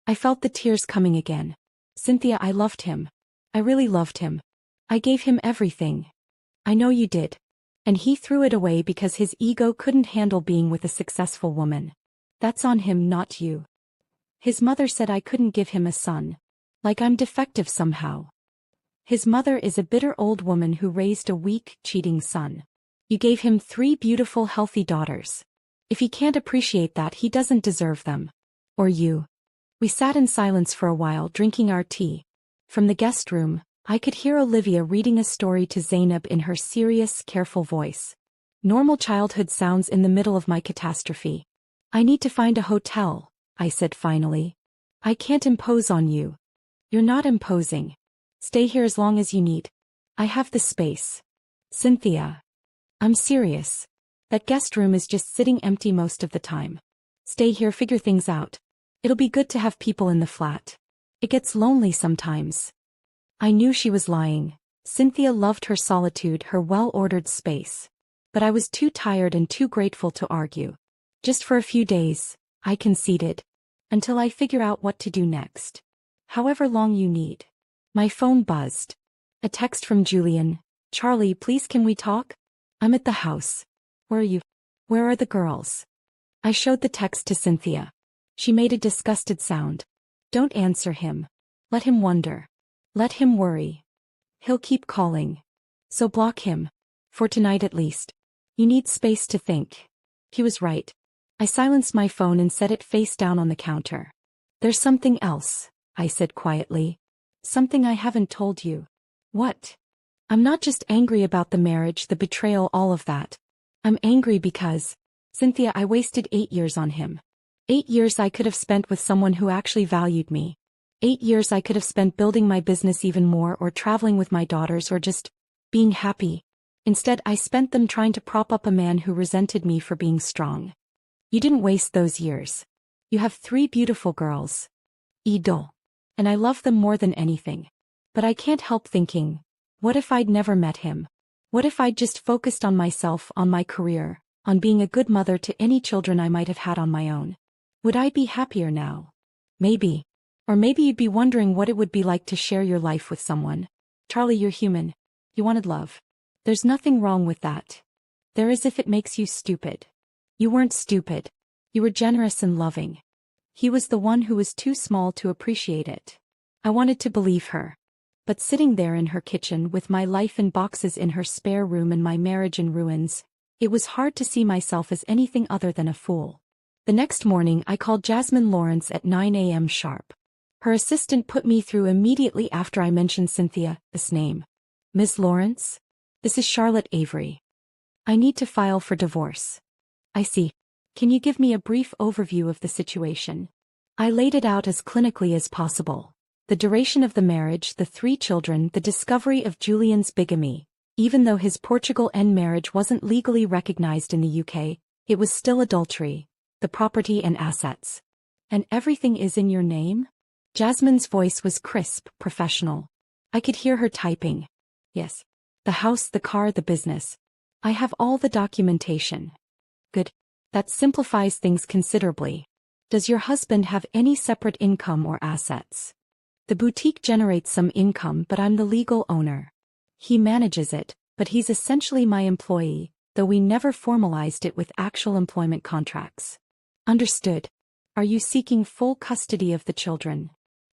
I felt the tears coming again. Cynthia, I loved him. I really loved him. I gave him everything. I know you did. And he threw it away because his ego couldn't handle being with a successful woman. That's on him, not you. His mother said I couldn't give him a son. Like I'm defective somehow. His mother is a bitter old woman who raised a weak, cheating son. You gave him 3 beautiful, healthy daughters. If he can't appreciate that, he doesn't deserve them. Or you. We sat in silence for a while, drinking our tea. From the guest room, I could hear Olivia reading a story to Zainab in her serious, careful voice. Normal childhood sounds in the middle of my catastrophe. I need to find a hotel, I said finally. I can't impose on you. You're not imposing. Stay here as long as you need. I have the space. Cynthia. I'm serious. That guest room is just sitting empty most of the time. Stay here, figure things out. It'll be good to have people in the flat. It gets lonely sometimes. I knew she was lying. Cynthia loved her solitude, her well-ordered space. But I was too tired and too grateful to argue. Just for a few days, I conceded. Until I figure out what to do next. However long you need. My phone buzzed. A text from Julian. Charlie, please can we talk? I'm at the house. Where are you? Where are the girls? I showed the text to Cynthia. She made a disgusted sound. Don't answer him. Let him wonder. Let him worry. He'll keep calling. So block him. For tonight at least. You need space to think. He was right. I silenced my phone and set it face down on the counter. There's something else, I said quietly. Something I haven't told you. What? I'm not just angry about the marriage, the betrayal, all of that. I'm angry because, Cynthia, I wasted 8 years on him. 8 years I could have spent with someone who actually valued me. 8 years I could have spent building my business even more, or traveling with my daughters, or just being happy. Instead, I spent them trying to prop up a man who resented me for being strong. You didn't waste those years. You have 3 beautiful girls. Idol. And I love them more than anything. But I can't help thinking, what if I'd never met him? What if I'd just focused on myself, on my career, on being a good mother to any children I might have had on my own? Would I be happier now? Maybe. Or maybe you'd be wondering what it would be like to share your life with someone. Charlie, you're human. You wanted love. There's nothing wrong with that. There is if it makes you stupid. You weren't stupid. You were generous and loving. He was the one who was too small to appreciate it. I wanted to believe her. But sitting there in her kitchen with my life in boxes in her spare room and my marriage in ruins, it was hard to see myself as anything other than a fool. The next morning I called Jasmine Lawrence at 9 a.m. sharp. Her assistant put me through immediately after I mentioned Cynthia's name. Ms. Lawrence? This is Charlotte Avery. I need to file for divorce. I see. Can you give me a brief overview of the situation? I laid it out as clinically as possible. The duration of the marriage, the 3 children, the discovery of Julian's bigamy. Even though his Portugal marriage wasn't legally recognized in the UK, it was still adultery, the property and assets. And everything is in your name? Jasmine's voice was crisp, professional. I could hear her typing. Yes. The house, the car, the business. I have all the documentation. Good. That simplifies things considerably. Does your husband have any separate income or assets? The boutique generates some income, but I'm the legal owner. He manages it, but he's essentially my employee, though we never formalized it with actual employment contracts. Understood. Are you seeking full custody of the children?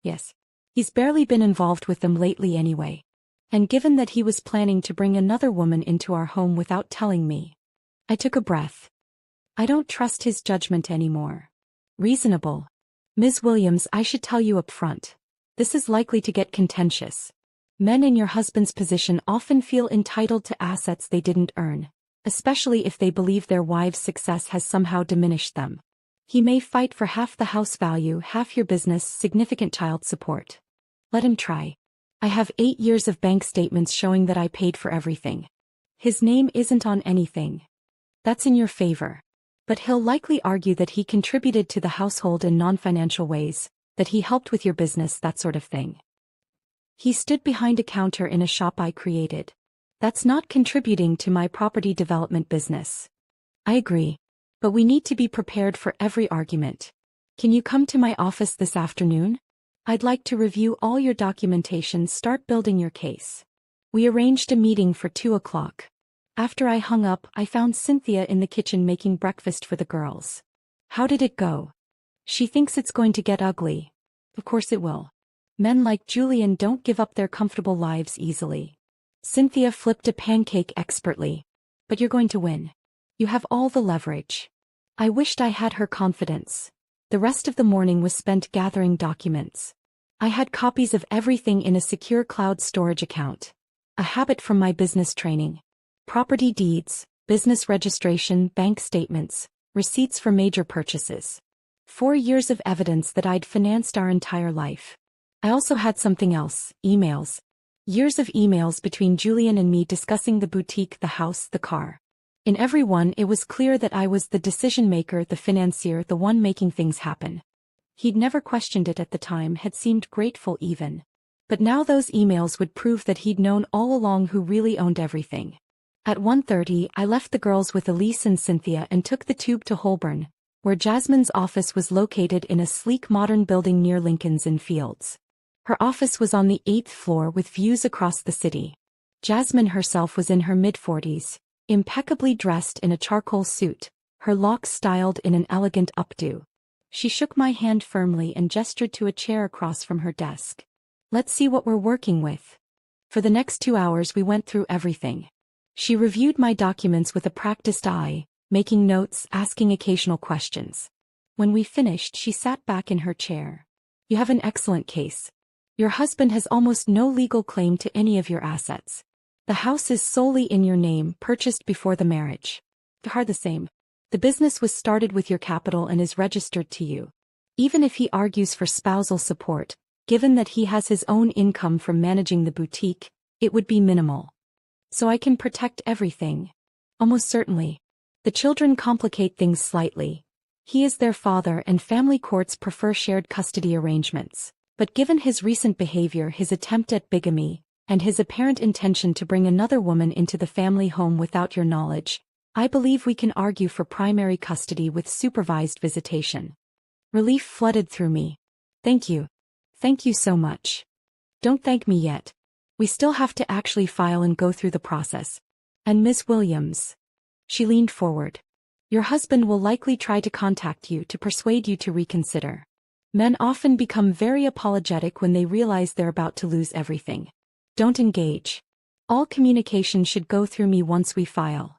Yes. He's barely been involved with them lately anyway. And given that he was planning to bring another woman into our home without telling me, I took a breath. I don't trust his judgment anymore. Reasonable. Ms. Williams, I should tell you up front. This is likely to get contentious. Men in your husband's position often feel entitled to assets they didn't earn, especially if they believe their wives' success has somehow diminished them. He may fight for half the house value, half your business, significant child support. Let him try. I have 8 years of bank statements showing that I paid for everything. His name isn't on anything. That's in your favor. But he'll likely argue that he contributed to the household in non-financial ways, that he helped with your business, that sort of thing. He stood behind a counter in a shop I created. That's not contributing to my property development business. I agree. But we need to be prepared for every argument. Can you come to my office this afternoon? I'd like to review all your documentation, start building your case. We arranged a meeting for 2 o'clock. After I hung up, I found Cynthia in the kitchen making breakfast for the girls. How did it go? She thinks it's going to get ugly. Of course it will. Men like Julian don't give up their comfortable lives easily. Cynthia flipped a pancake expertly. But you're going to win. You have all the leverage. I wished I had her confidence. The rest of the morning was spent gathering documents. I had copies of everything in a secure cloud storage account. A habit from my business training. Property deeds, business registration, bank statements, receipts for major purchases. 4 years of evidence that I'd financed our entire life. I also had something else, emails. Years of emails between Julian and me discussing the boutique, the house, the car. In every one it was clear that I was the decision maker, the financier, the one making things happen. He'd never questioned it at the time, had seemed grateful even. But now those emails would prove that he'd known all along who really owned everything. At 1:30 I left the girls with Elise and Cynthia and took the tube to Holborn, where Jasmine's office was located in a sleek modern building near Lincoln's Inn Fields. Her office was on the 8th floor with views across the city. Jasmine herself was in her mid-40s, impeccably dressed in a charcoal suit, her locks styled in an elegant updo. She shook my hand firmly and gestured to a chair across from her desk. "Let's see what we're working with." For the next 2 hours we went through everything. She reviewed my documents with a practiced eye, making notes, asking occasional questions. When we finished, she sat back in her chair. "You have an excellent case. Your husband has almost no legal claim to any of your assets. The house is solely in your name, purchased before the marriage. The car the same. The business was started with your capital and is registered to you. Even if he argues for spousal support, given that he has his own income from managing the boutique, it would be minimal. So I can protect everything." "Almost certainly. The children complicate things slightly. He is their father and family courts prefer shared custody arrangements. But given his recent behavior, his attempt at bigamy, and his apparent intention to bring another woman into the family home without your knowledge, I believe we can argue for primary custody with supervised visitation." Relief flooded through me. "Thank you. Thank you so much." "Don't thank me yet. We still have to actually file and go through the process. And Miss Williams." She leaned forward. "Your husband will likely try to contact you to persuade you to reconsider. Men often become very apologetic when they realize they're about to lose everything. Don't engage. All communication should go through me once we file."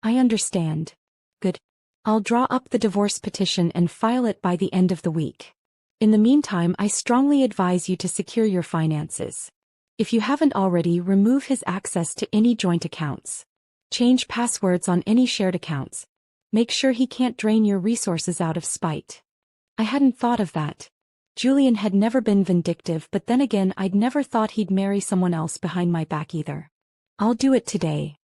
"I understand." "Good. I'll draw up the divorce petition and file it by the end of the week. In the meantime, I strongly advise you to secure your finances. If you haven't already, remove his access to any joint accounts. Change passwords on any shared accounts. Make sure he can't drain your resources out of spite." I hadn't thought of that. Julian had never been vindictive, but then again I'd never thought he'd marry someone else behind my back either. "I'll do it today."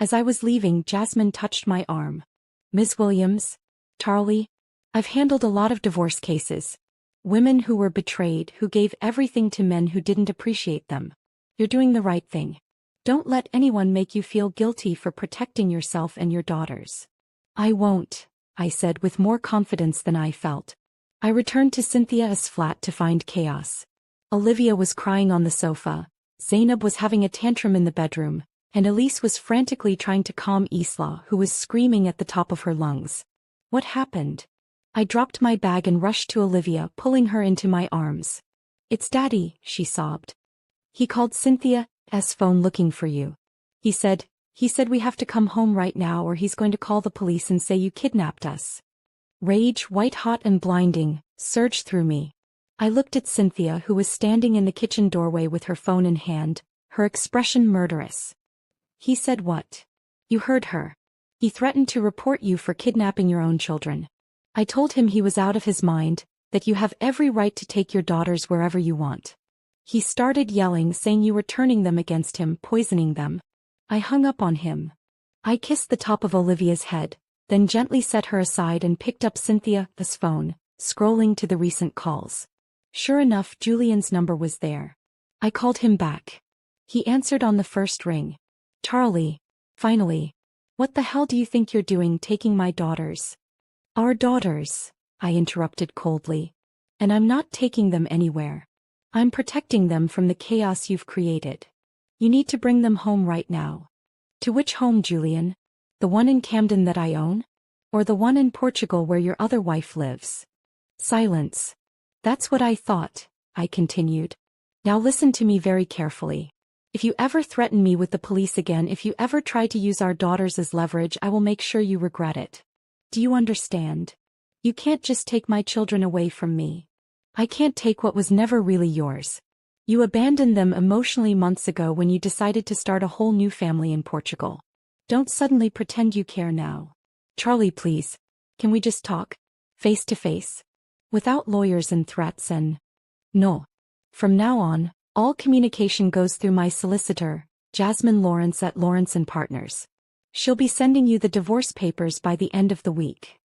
As I was leaving, Jasmine touched my arm. "Ms. Williams, Charlie, I've handled a lot of divorce cases. Women who were betrayed, who gave everything to men who didn't appreciate them. You're doing the right thing. Don't let anyone make you feel guilty for protecting yourself and your daughters." "I won't," I said with more confidence than I felt. I returned to Cynthia's flat to find chaos. Olivia was crying on the sofa, Zainab was having a tantrum in the bedroom, and Elise was frantically trying to calm Isla, who was screaming at the top of her lungs. What happened? I dropped my bag and rushed to Olivia, pulling her into my arms. "It's Daddy," she sobbed. "He called Cynthia's phone looking for you. He said we have to come home right now or he's going to call the police and say you kidnapped us." Rage, white-hot and blinding, surged through me. I looked at Cynthia, who was standing in the kitchen doorway with her phone in hand, her expression murderous. "He said what?" "You heard her. He threatened to report you for kidnapping your own children. I told him he was out of his mind, that you have every right to take your daughters wherever you want. He started yelling, saying you were turning them against him, poisoning them." I hung up on him. I kissed the top of Olivia's head, then gently set her aside and picked up Cynthia's phone, scrolling to the recent calls. Sure enough, Julian's number was there. I called him back. He answered on the first ring. "Charlie, finally. What the hell do you think you're doing taking my daughters?" "Our daughters," I interrupted coldly. "And I'm not taking them anywhere. I'm protecting them from the chaos you've created. You need to bring them home right now." "To which home, Julian? The one in Camden that I own? Or the one in Portugal where your other wife lives?" Silence. "That's what I thought," I continued. "Now listen to me very carefully. If you ever threaten me with the police again, if you ever try to use our daughters as leverage, I will make sure you regret it. Do you understand?" You can't just take my children away from me. I can't take what was never really yours. You abandoned them emotionally months ago when you decided to start a whole new family in Portugal. Don't suddenly pretend you care now. Charlie, please. Can we just talk? Face to face. Without lawyers and threats and... No. From now on, all communication goes through my solicitor, Jasmine Lawrence at Lawrence & Partners. She'll be sending you the divorce papers by the end of the week.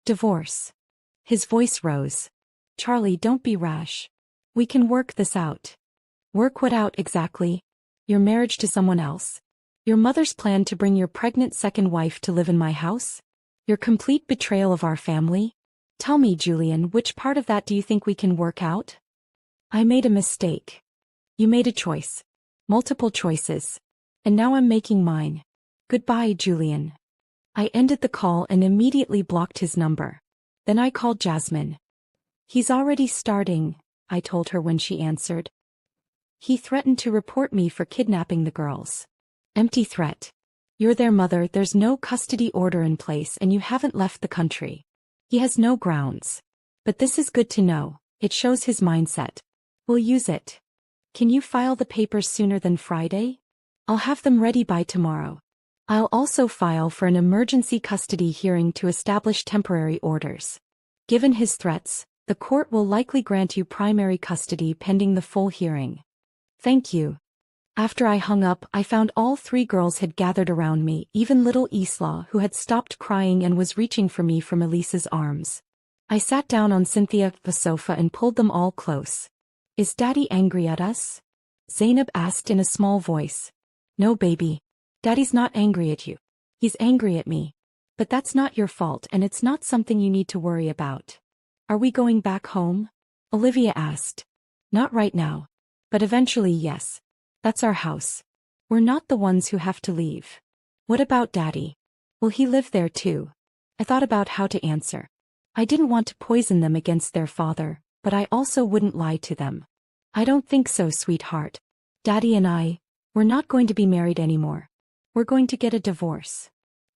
Divorce. His voice rose. Charlie, don't be rash. We can work this out. Work what out exactly? Your marriage to someone else? Your mother's plan to bring your pregnant second wife to live in my house? Your complete betrayal of our family? Tell me, Julian, which part of that do you think we can work out? I made a mistake. You made a choice. Multiple choices. And now I'm making mine. Goodbye, Julian. I ended the call and immediately blocked his number. Then I called Jasmine. He's already starting, I told her when she answered. He threatened to report me for kidnapping the girls. Empty threat. You're their mother, there's no custody order in place and you haven't left the country. He has no grounds. But this is good to know, it shows his mindset. We'll use it. Can you file the papers sooner than Friday? I'll have them ready by tomorrow. I'll also file for an emergency custody hearing to establish temporary orders. Given his threats, the court will likely grant you primary custody pending the full hearing. Thank you. After I hung up, I found all three girls had gathered around me, even little Isla, who had stopped crying and was reaching for me from Elisa's arms. I sat down on Cynthia's sofa and pulled them all close. Is Daddy angry at us? Zainab asked in a small voice. No, baby. Daddy's not angry at you. He's angry at me. But that's not your fault and it's not something you need to worry about. Are we going back home? Olivia asked. Not right now. But eventually, yes. That's our house. We're not the ones who have to leave. What about Daddy? Will he live there too? I thought about how to answer. I didn't want to poison them against their father, but I also wouldn't lie to them. I don't think so, sweetheart. Daddy and we're not going to be married anymore. We're going to get a divorce.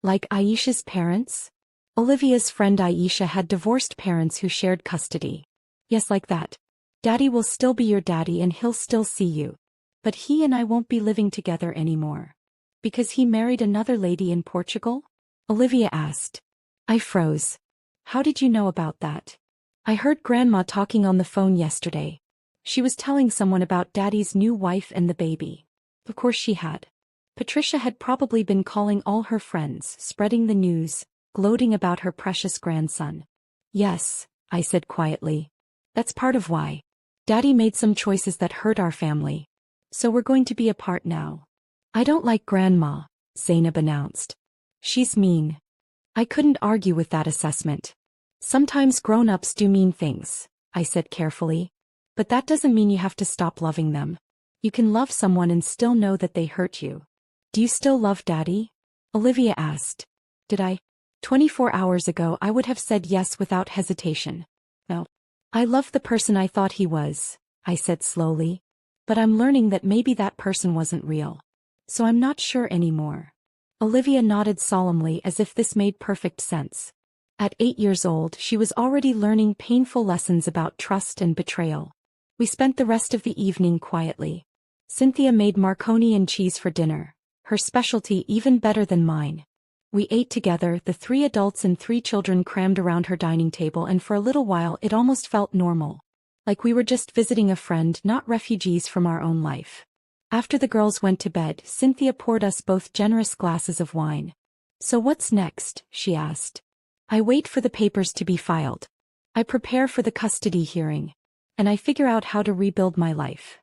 Like Aisha's parents? Olivia's friend Aisha had divorced parents who shared custody. Yes, like that. Daddy will still be your daddy and he'll still see you. But he and I won't be living together anymore. Because he married another lady in Portugal? Olivia asked. I froze. How did you know about that? I heard Grandma talking on the phone yesterday. She was telling someone about Daddy's new wife and the baby. Of course she had. Patricia had probably been calling all her friends, spreading the news, gloating about her precious grandson. Yes, I said quietly. That's part of why. Daddy made some choices that hurt our family. So we're going to be apart now. I don't like Grandma, Zainab announced. She's mean. I couldn't argue with that assessment. Sometimes grown-ups do mean things, I said carefully. But that doesn't mean you have to stop loving them. You can love someone and still know that they hurt you. Do you still love Daddy? Olivia asked. Did I? 24 hours ago I would have said yes without hesitation. No. I love the person I thought he was, I said slowly. But I'm learning that maybe that person wasn't real. So I'm not sure anymore. Olivia nodded solemnly as if this made perfect sense. At 8 years old, she was already learning painful lessons about trust and betrayal. We spent the rest of the evening quietly. Cynthia made marconi and cheese for dinner, her specialty even better than mine. We ate together, the 3 adults and 3 children crammed around her dining table, and for a little while it almost felt normal. Like we were just visiting a friend, not refugees from our own life. After the girls went to bed, Cynthia poured us both generous glasses of wine. So what's next? She asked. I wait for the papers to be filed. I prepare for the custody hearing. And I figure out how to rebuild my life.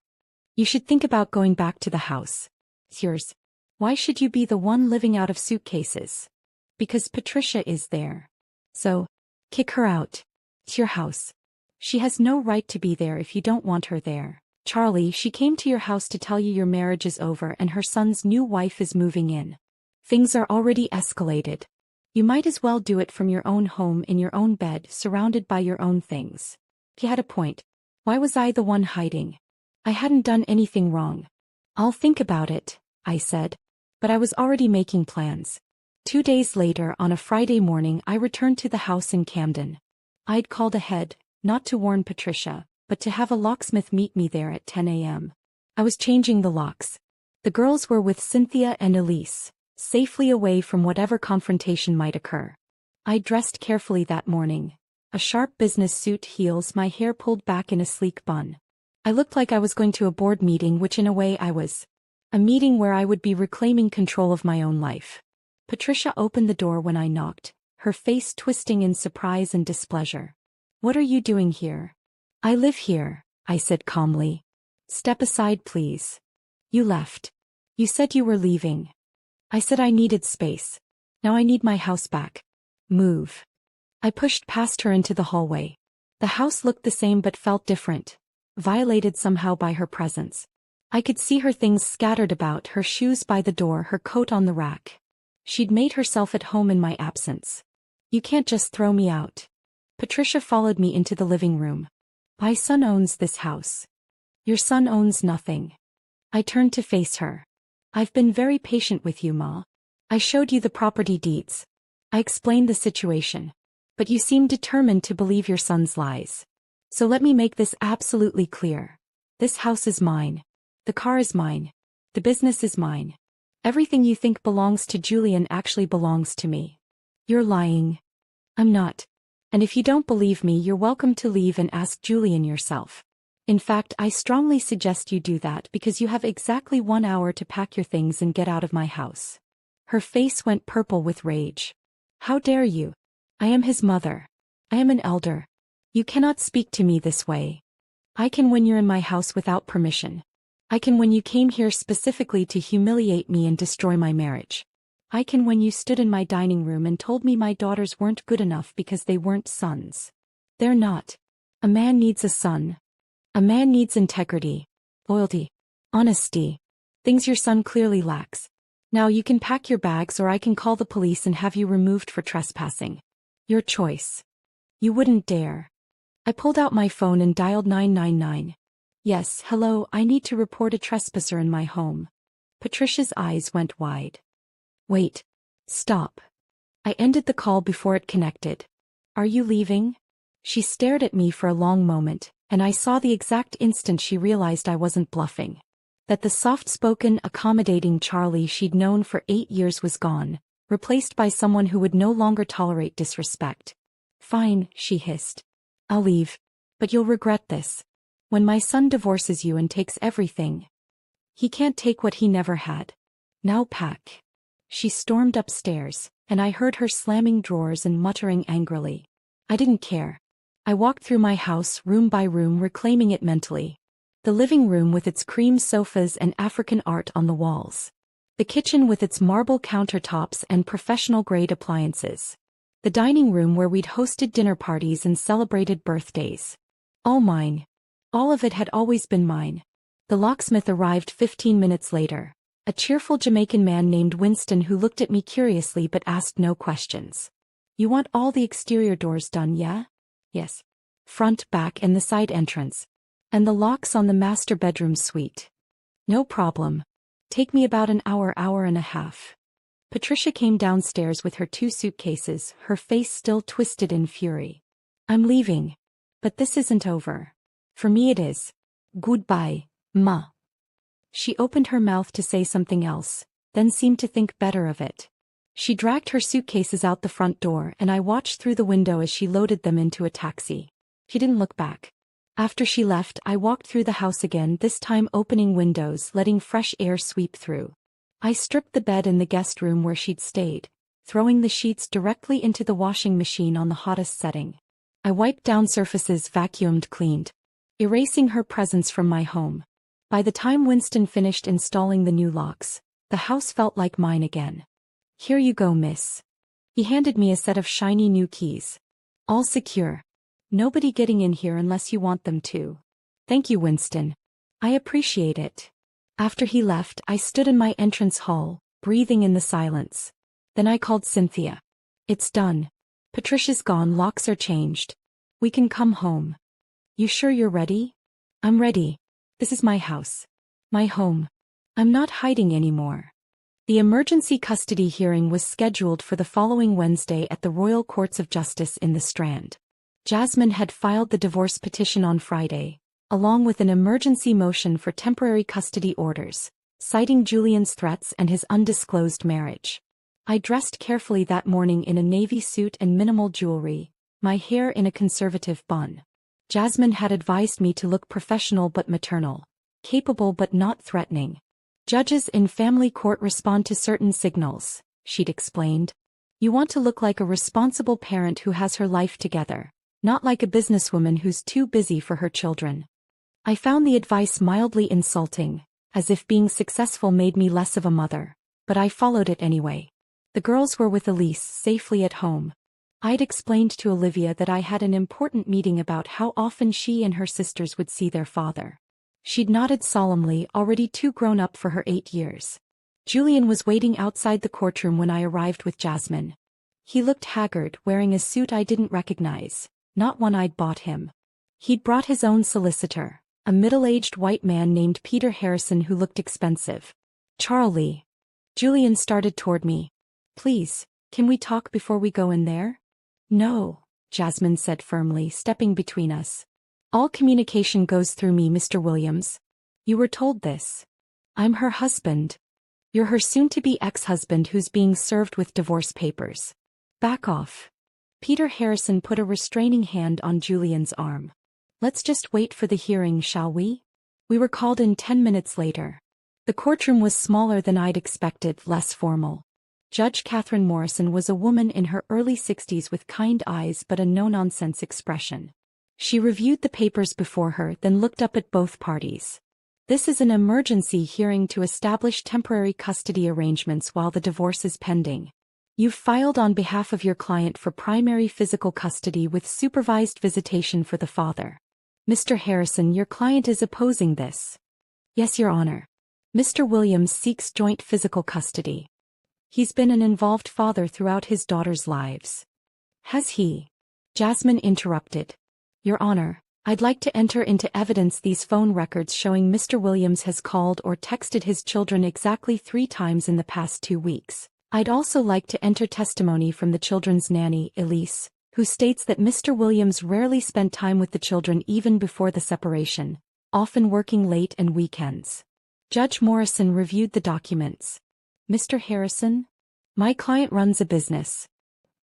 You should think about going back to the house. It's yours. Why should you be the one living out of suitcases? Because Patricia is there. So, kick her out. It's your house. She has no right to be there if you don't want her there. Charlie, she came to your house to tell you your marriage is over and her son's new wife is moving in. Things are already escalated. You might as well do it from your own home in your own bed, surrounded by your own things. He had a point. Why was I the one hiding? I hadn't done anything wrong. I'll think about it, I said. But I was already making plans. 2 days later, on a Friday morning, I returned to the house in Camden. I'd called ahead, not to warn Patricia, but to have a locksmith meet me there at 10 a.m. I was changing the locks. The girls were with Cynthia and Elise, safely away from whatever confrontation might occur. I dressed carefully that morning. A sharp business suit, heels, my hair pulled back in a sleek bun. I looked like I was going to a board meeting, which in a way I was. A meeting where I would be reclaiming control of my own life. Patricia opened the door when I knocked, her face twisting in surprise and displeasure. "What are you doing here?" "I live here," I said calmly. "Step aside, please." "You left. You said you were leaving." "I said I needed space. Now I need my house back. Move." I pushed past her into the hallway. The house looked the same but felt different, violated somehow by her presence. I could see her things scattered about, her shoes by the door, her coat on the rack. She'd made herself at home in my absence. "You can't just throw me out." Patricia followed me into the living room. "My son owns this house." "Your son owns nothing." I turned to face her. "I've been very patient with you, Ma. I showed you the property deeds. I explained the situation. But you seem determined to believe your son's lies. So let me make this absolutely clear. This house is mine. The car is mine. The business is mine. Everything you think belongs to Julian actually belongs to me." "You're lying." "I'm not. And if you don't believe me, you're welcome to leave and ask Julian yourself. In fact, I strongly suggest you do that because you have exactly 1 hour to pack your things and get out of my house." Her face went purple with rage. "How dare you? I am his mother. I am an elder. You cannot speak to me this way. I can when you're in my house without permission. I can when you came here specifically to humiliate me and destroy my marriage. I can when you stood in my dining room and told me my daughters weren't good enough because they weren't sons. They're not. A man needs a son. A man needs integrity, loyalty, honesty. Things your son clearly lacks. Now you can pack your bags or I can call the police and have you removed for trespassing. Your choice." "You wouldn't dare." I pulled out my phone and dialed 999. "Yes, hello, I need to report a trespasser in my home." Patricia's eyes went wide. "Wait. Stop." I ended the call before it connected. "Are you leaving?" She stared at me for a long moment, and I saw the exact instant she realized I wasn't bluffing. That the soft-spoken, accommodating Charlie she'd known for 8 years was gone, replaced by someone who would no longer tolerate disrespect. "Fine," she hissed. "I'll leave. But you'll regret this. When my son divorces you and takes everything. He can't take what he never had. Now pack." She stormed upstairs, and I heard her slamming drawers and muttering angrily. I didn't care. I walked through my house room by room, reclaiming it mentally. The living room with its cream sofas and African art on the walls. The kitchen with its marble countertops and professional-grade appliances. The dining room where we'd hosted dinner parties and celebrated birthdays. All mine. All of it had always been mine. The locksmith arrived 15 minutes later. A cheerful Jamaican man named Winston who looked at me curiously but asked no questions. "You want all the exterior doors done, yeah?" "Yes. Front, back, and the side entrance. And the locks on the master bedroom suite." "No problem. Take me about an hour, hour and a half." Patricia came downstairs with her 2 suitcases, her face still twisted in fury. "I'm leaving. But this isn't over. For me it is. Goodbye, Ma." She opened her mouth to say something else, then seemed to think better of it. She dragged her suitcases out the front door and I watched through the window as she loaded them into a taxi. She didn't look back. After she left, I walked through the house again, this time opening windows, letting fresh air sweep through. I stripped the bed in the guest room where she'd stayed, throwing the sheets directly into the washing machine on the hottest setting. I wiped down surfaces, vacuumed, cleaned, erasing her presence from my home. By the time Winston finished installing the new locks, the house felt like mine again. "Here you go, miss." He handed me a set of shiny new keys. "All secure. Nobody getting in here unless you want them to." "Thank you, Winston. I appreciate it." After he left, I stood in my entrance hall, breathing in the silence. Then I called Cynthia. "It's done. Patricia's gone, locks are changed. We can come home." "You sure you're ready?" "I'm ready. This is my house. My home. I'm not hiding anymore." The emergency custody hearing was scheduled for the following Wednesday at the Royal Courts of Justice in the Strand. Jasmine had filed the divorce petition on Friday, along with an emergency motion for temporary custody orders, citing Julian's threats and his undisclosed marriage. I dressed carefully that morning in a navy suit and minimal jewelry, my hair in a conservative bun. Jasmine had advised me to look professional but maternal, capable but not threatening. Judges in family court respond to certain signals, she'd explained. You want to look like a responsible parent who has her life together, not like a businesswoman who's too busy for her children. I found the advice mildly insulting, as if being successful made me less of a mother, but I followed it anyway. The girls were with Elise safely at home. I'd explained to Olivia that I had an important meeting about how often she and her sisters would see their father. She'd nodded solemnly, already too grown up for her 8 years. Julian was waiting outside the courtroom when I arrived with Jasmine. He looked haggard, wearing a suit I didn't recognize, not one I'd bought him. He'd brought his own solicitor, a middle-aged white man named Peter Harrison who looked expensive. Charlie. Julian started toward me. Please, can we talk before we go in there? No, Jasmine said firmly, stepping between us. All communication goes through me, Mr. Williams. You were told this. I'm her husband. You're her soon-to-be ex-husband who's being served with divorce papers. Back off. Peter Harrison put a restraining hand on Julian's arm. Let's just wait for the hearing, shall we? We were called in 10 minutes later. The courtroom was smaller than I'd expected, less formal. Judge Catherine Morrison was a woman in her early 60s with kind eyes but a no-nonsense expression. She reviewed the papers before her, then looked up at both parties. This is an emergency hearing to establish temporary custody arrangements while the divorce is pending. You've filed on behalf of your client for primary physical custody with supervised visitation for the father. Mr. Harrison, your client is opposing this. Yes, Your Honor. Mr. Williams seeks joint physical custody. He's been an involved father throughout his daughters' lives. Has he? Jasmine interrupted. Your Honor, I'd like to enter into evidence these phone records showing Mr. Williams has called or texted his children exactly 3 times in the past 2 weeks. I'd also like to enter testimony from the children's nanny, Elise, who states that Mr. Williams rarely spent time with the children even before the separation, often working late and weekends. Judge Morrison reviewed the documents. Mr. Harrison? My client runs a business.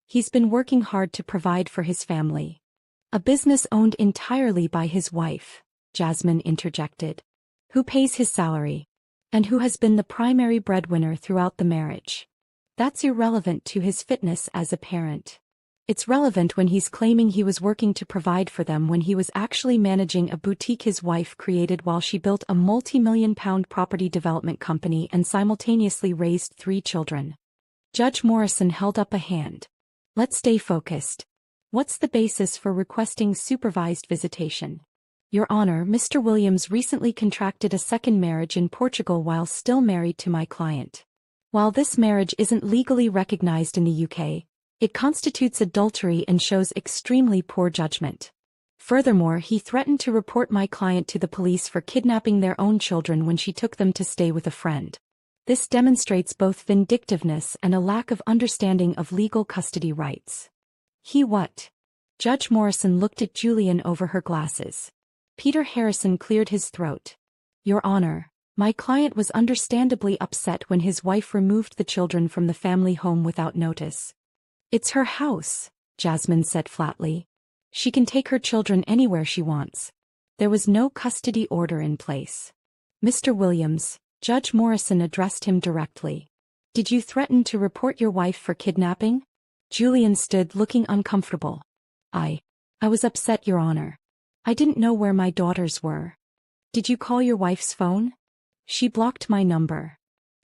He's been working hard to provide for his family. A business owned entirely by his wife, Jasmine interjected. Who pays his salary? And who has been the primary breadwinner throughout the marriage? That's irrelevant to his fitness as a parent. It's relevant when he's claiming he was working to provide for them when he was actually managing a boutique his wife created while she built a multi-million-pound property development company and simultaneously raised 3 children. Judge Morrison held up a hand. Let's stay focused. What's the basis for requesting supervised visitation? Your Honor, Mr. Williams recently contracted a second marriage in Portugal while still married to my client. While this marriage isn't legally recognized in the UK, it constitutes adultery and shows extremely poor judgment. Furthermore, he threatened to report my client to the police for kidnapping their own children when she took them to stay with a friend. This demonstrates both vindictiveness and a lack of understanding of legal custody rights. He what? Judge Morrison looked at Julian over her glasses. Peter Harrison cleared his throat. Your Honor, my client was understandably upset when his wife removed the children from the family home without notice. It's her house, Jasmine said flatly. She can take her children anywhere she wants. There was no custody order in place. Mr. Williams, Judge Morrison addressed him directly. Did you threaten to report your wife for kidnapping? Julian stood looking uncomfortable. I was upset, Your Honor. I didn't know where my daughters were. Did you call your wife's phone? She blocked my number.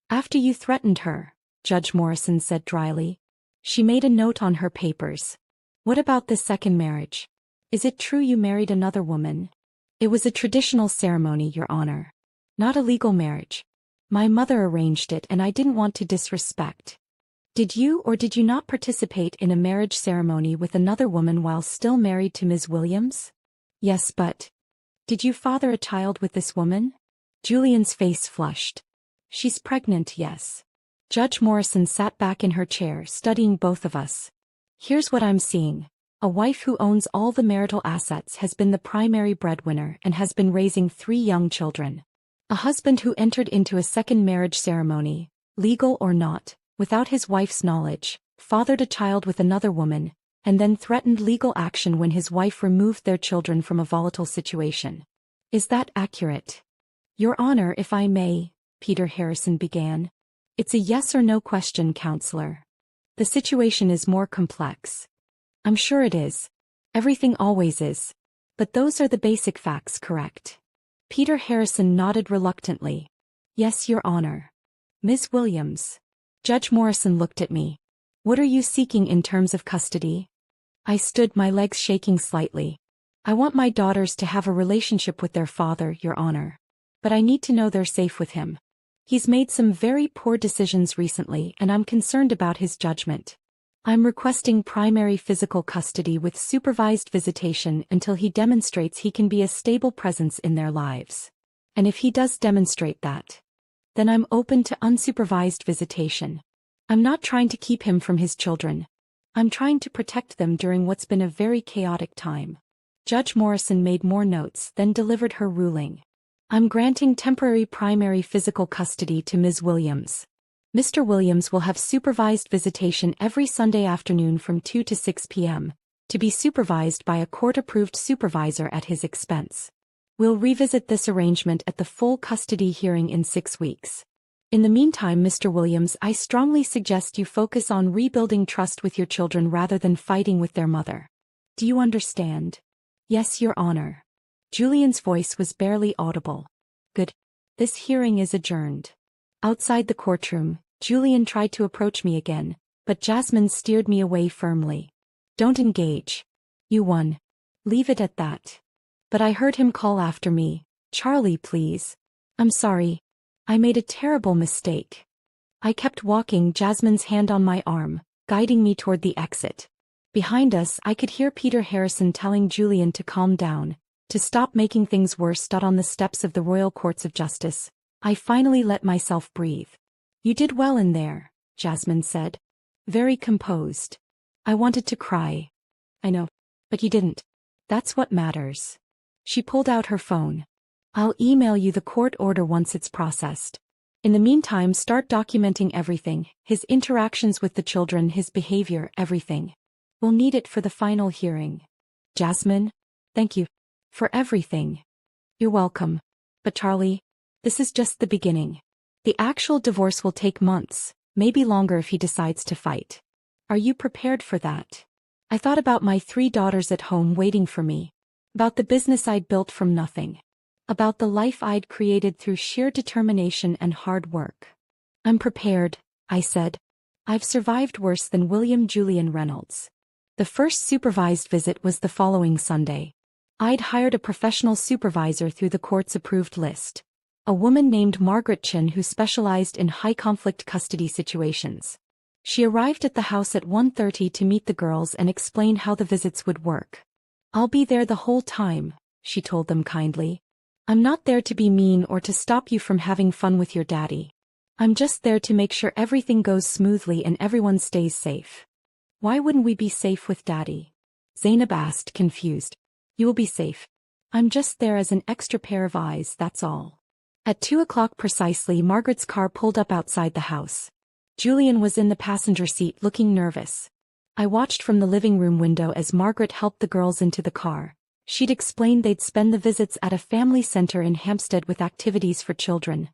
After you threatened her, Judge Morrison said dryly. She made a note on her papers. What about the second marriage? Is it true you married another woman? It was a traditional ceremony, Your Honor. Not a legal marriage. My mother arranged it and I didn't want to disrespect. Did you or did you not participate in a marriage ceremony with another woman while still married to Ms. Williams? Yes, but... Did you father a child with this woman? Julian's face flushed. She's pregnant, yes. Judge Morrison sat back in her chair, studying both of us. Here's what I'm seeing. A wife who owns all the marital assets has been the primary breadwinner and has been raising 3 young children. A husband who entered into a second marriage ceremony, legal or not, without his wife's knowledge, fathered a child with another woman, and then threatened legal action when his wife removed their children from a volatile situation. Is that accurate? Your Honor, if I may, Peter Harrison began. It's a yes or no question, Counselor. The situation is more complex. I'm sure it is. Everything always is. But those are the basic facts, correct? Peter Harrison nodded reluctantly. Yes, Your Honor. Ms. Williams. Judge Morrison looked at me. What are you seeking in terms of custody? I stood, my legs shaking slightly. I want my daughters to have a relationship with their father, Your Honor. But I need to know they're safe with him. He's made some very poor decisions recently and I'm concerned about his judgment. I'm requesting primary physical custody with supervised visitation until he demonstrates he can be a stable presence in their lives. And if he does demonstrate that, then I'm open to unsupervised visitation. I'm not trying to keep him from his children. I'm trying to protect them during what's been a very chaotic time. Judge Morrison made more notes, then delivered her ruling. I'm granting temporary primary physical custody to Ms. Williams. Mr. Williams will have supervised visitation every Sunday afternoon from 2 to 6 p.m., to be supervised by a court-approved supervisor at his expense. We'll revisit this arrangement at the full custody hearing in 6 weeks. In the meantime, Mr. Williams, I strongly suggest you focus on rebuilding trust with your children rather than fighting with their mother. Do you understand? Yes, Your Honor. Julian's voice was barely audible. Good. This hearing is adjourned. Outside the courtroom, Julian tried to approach me again, but Jasmine steered me away firmly. Don't engage. You won. Leave it at that. But I heard him call after me, Charlie, please. I'm sorry. I made a terrible mistake. I kept walking, Jasmine's hand on my arm, guiding me toward the exit. Behind us, I could hear Peter Harrison telling Julian to calm down, to stop making things worse. On the steps of the Royal Courts of Justice, I finally let myself breathe. You did well in there, Jasmine said. Very composed. I wanted to cry. I know. But you didn't. That's what matters. She pulled out her phone. I'll email you the court order once it's processed. In the meantime, start documenting everything, his interactions with the children, his behavior, everything. We'll need it for the final hearing. Jasmine? Thank you. For everything. You're welcome. But Charlie, this is just the beginning. The actual divorce will take months, maybe longer if he decides to fight. Are you prepared for that? I thought about my 3 daughters at home waiting for me. About the business I'd built from nothing. About the life I'd created through sheer determination and hard work. I'm prepared, I said. I've survived worse than William Julian Reynolds. The first supervised visit was the following Sunday. I'd hired a professional supervisor through the court's approved list. A woman named Margaret Chin who specialized in high-conflict custody situations. She arrived at the house at 1:30 to meet the girls and explain how the visits would work. I'll be there the whole time, she told them kindly. I'm not there to be mean or to stop you from having fun with your daddy. I'm just there to make sure everything goes smoothly and everyone stays safe. Why wouldn't we be safe with Daddy? Zainab asked, confused. You will be safe. I'm just there as an extra pair of eyes, that's all. At 2 o'clock precisely, Margaret's car pulled up outside the house. Julian was in the passenger seat looking nervous. I watched from the living room window as Margaret helped the girls into the car. She'd explained they'd spend the visits at a family center in Hampstead with activities for children.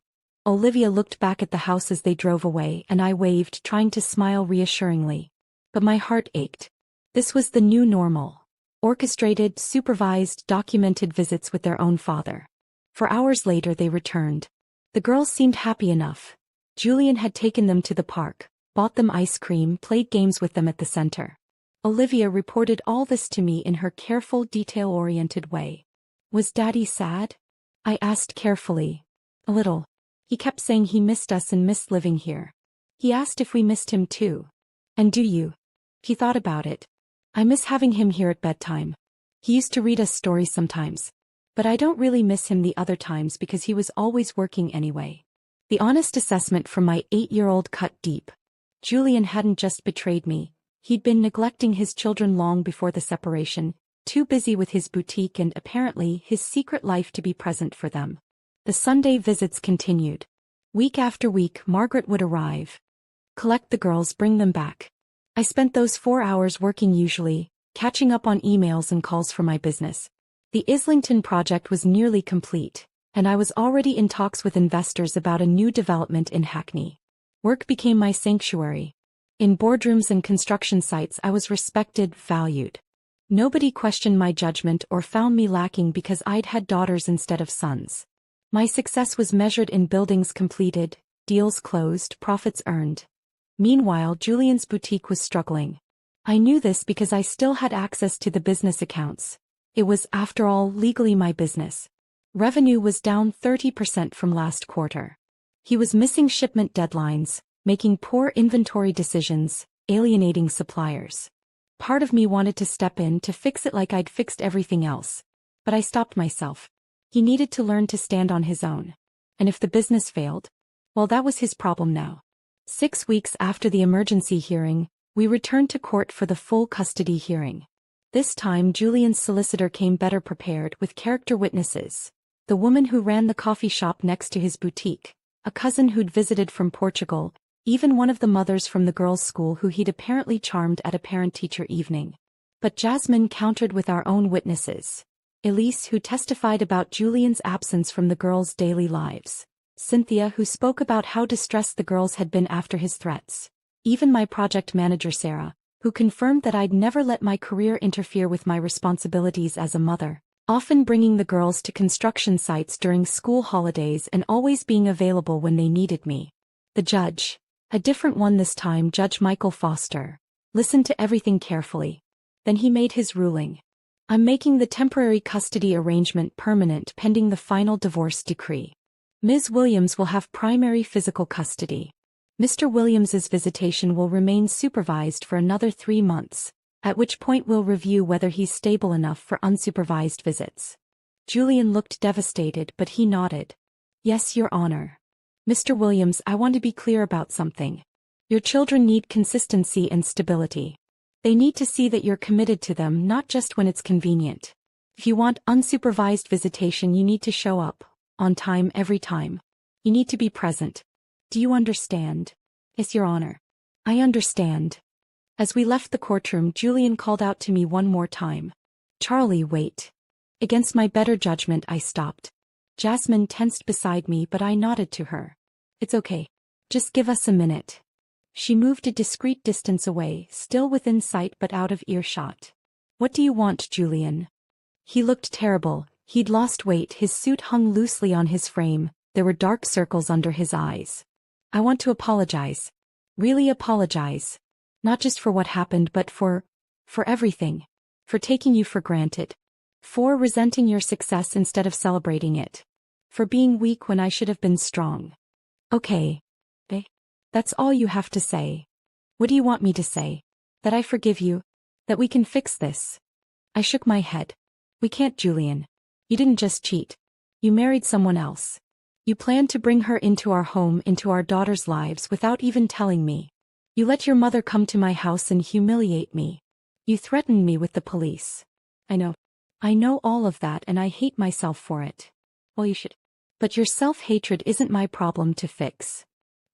Olivia looked back at the house as they drove away and I waved, trying to smile reassuringly. But my heart ached. This was the new normal. Orchestrated, supervised, documented visits with their own father. For hours later they returned. The girls seemed happy enough. Julian had taken them to the park, bought them ice cream, played games with them at the center. Olivia reported all this to me in her careful, detail-oriented way. Was Daddy sad? I asked carefully. A little. He kept saying he missed us and missed living here. He asked if we missed him too. And do you? He thought about it. I miss having him here at bedtime. He used to read us stories sometimes. But I don't really miss him the other times because he was always working anyway. The honest assessment from my 8-year-old cut deep. Julian hadn't just betrayed me, He'd been neglecting his children long before the separation, too busy with his boutique and apparently his secret life to be present for them. The Sunday visits continued. Week after week, Margaret would arrive. Collect the girls, bring them back. I spent those 4 hours working usually, catching up on emails and calls for my business. The Islington project was nearly complete, and I was already in talks with investors about a new development in Hackney. Work became my sanctuary. In boardrooms and construction sites I was respected, valued. Nobody questioned my judgment or found me lacking because I'd had daughters instead of sons. My success was measured in buildings completed, deals closed, profits earned. Meanwhile, Julian's boutique was struggling. I knew this because I still had access to the business accounts. It was, after all, legally my business. Revenue was down 30% from last quarter. He was missing shipment deadlines, making poor inventory decisions, alienating suppliers. Part of me wanted to step in to fix it like I'd fixed everything else. But I stopped myself. He needed to learn to stand on his own. And if the business failed, well, that was his problem now. 6 weeks after the emergency hearing, we returned to court for the full custody hearing. This time Julian's solicitor came better prepared with character witnesses. The woman who ran the coffee shop next to his boutique, a cousin who'd visited from Portugal, even one of the mothers from the girls' school who he'd apparently charmed at a parent-teacher evening. But Jasmine countered with our own witnesses. Elise, who testified about Julian's absence from the girls' daily lives. Cynthia, who spoke about how distressed the girls had been after his threats. Even my project manager Sarah, who confirmed that I'd never let my career interfere with my responsibilities as a mother, often bringing the girls to construction sites during school holidays and always being available when they needed me. The judge, a different one this time, Judge Michael Foster, listened to everything carefully. Then he made his ruling. I'm making the temporary custody arrangement permanent pending the final divorce decree. Ms. Williams will have primary physical custody. Mr. Williams's visitation will remain supervised for another 3 months, at which point we'll review whether he's stable enough for unsupervised visits. Julian looked devastated, but he nodded. Yes, Your Honor. Mr. Williams, I want to be clear about something. Your children need consistency and stability. They need to see that you're committed to them, not just when it's convenient. If you want unsupervised visitation, you need to show up, on time every time. You need to be present. Do you understand? Yes, Your Honor. I understand. As we left the courtroom, Julian called out to me one more time. Charlie, wait. Against my better judgment, I stopped. Jasmine tensed beside me, but I nodded to her. It's okay. Just give us a minute. She moved a discreet distance away, still within sight but out of earshot. What do you want, Julian? He looked terrible. He'd lost weight, his suit hung loosely on his frame, there were dark circles under his eyes. I want to apologize. Really apologize. Not just for what happened but for everything. For taking you for granted. For resenting your success instead of celebrating it. For being weak when I should have been strong. Okay. That's all you have to say. What do you want me to say? That I forgive you? That we can fix this? I shook my head. We can't, Julian. You didn't just cheat. You married someone else. You planned to bring her into our home, into our daughters' lives without even telling me. You let your mother come to my house and humiliate me. You threatened me with the police. I know. I know all of that and I hate myself for it. Well, you should. But your self-hatred isn't my problem to fix.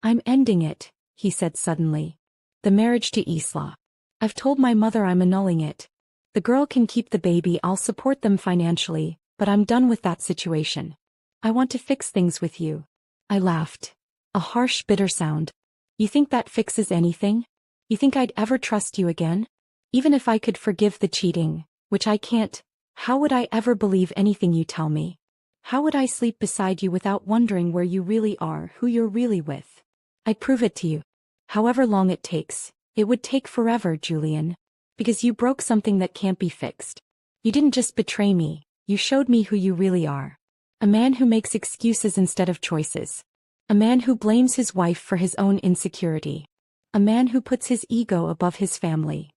I'm ending it, he said suddenly. The marriage to Isla. I've told my mother I'm annulling it. The girl can keep the baby, I'll support them financially, but I'm done with that situation. I want to fix things with you. I laughed. A harsh, bitter sound. You think that fixes anything? You think I'd ever trust you again? Even if I could forgive the cheating, which I can't, how would I ever believe anything you tell me? How would I sleep beside you without wondering where you really are, who you're really with? I'd prove it to you. However long it takes. It would take forever, Julian. Because you broke something that can't be fixed. You didn't just betray me, you showed me who you really are. A man who makes excuses instead of choices. A man who blames his wife for his own insecurity. A man who puts his ego above his family.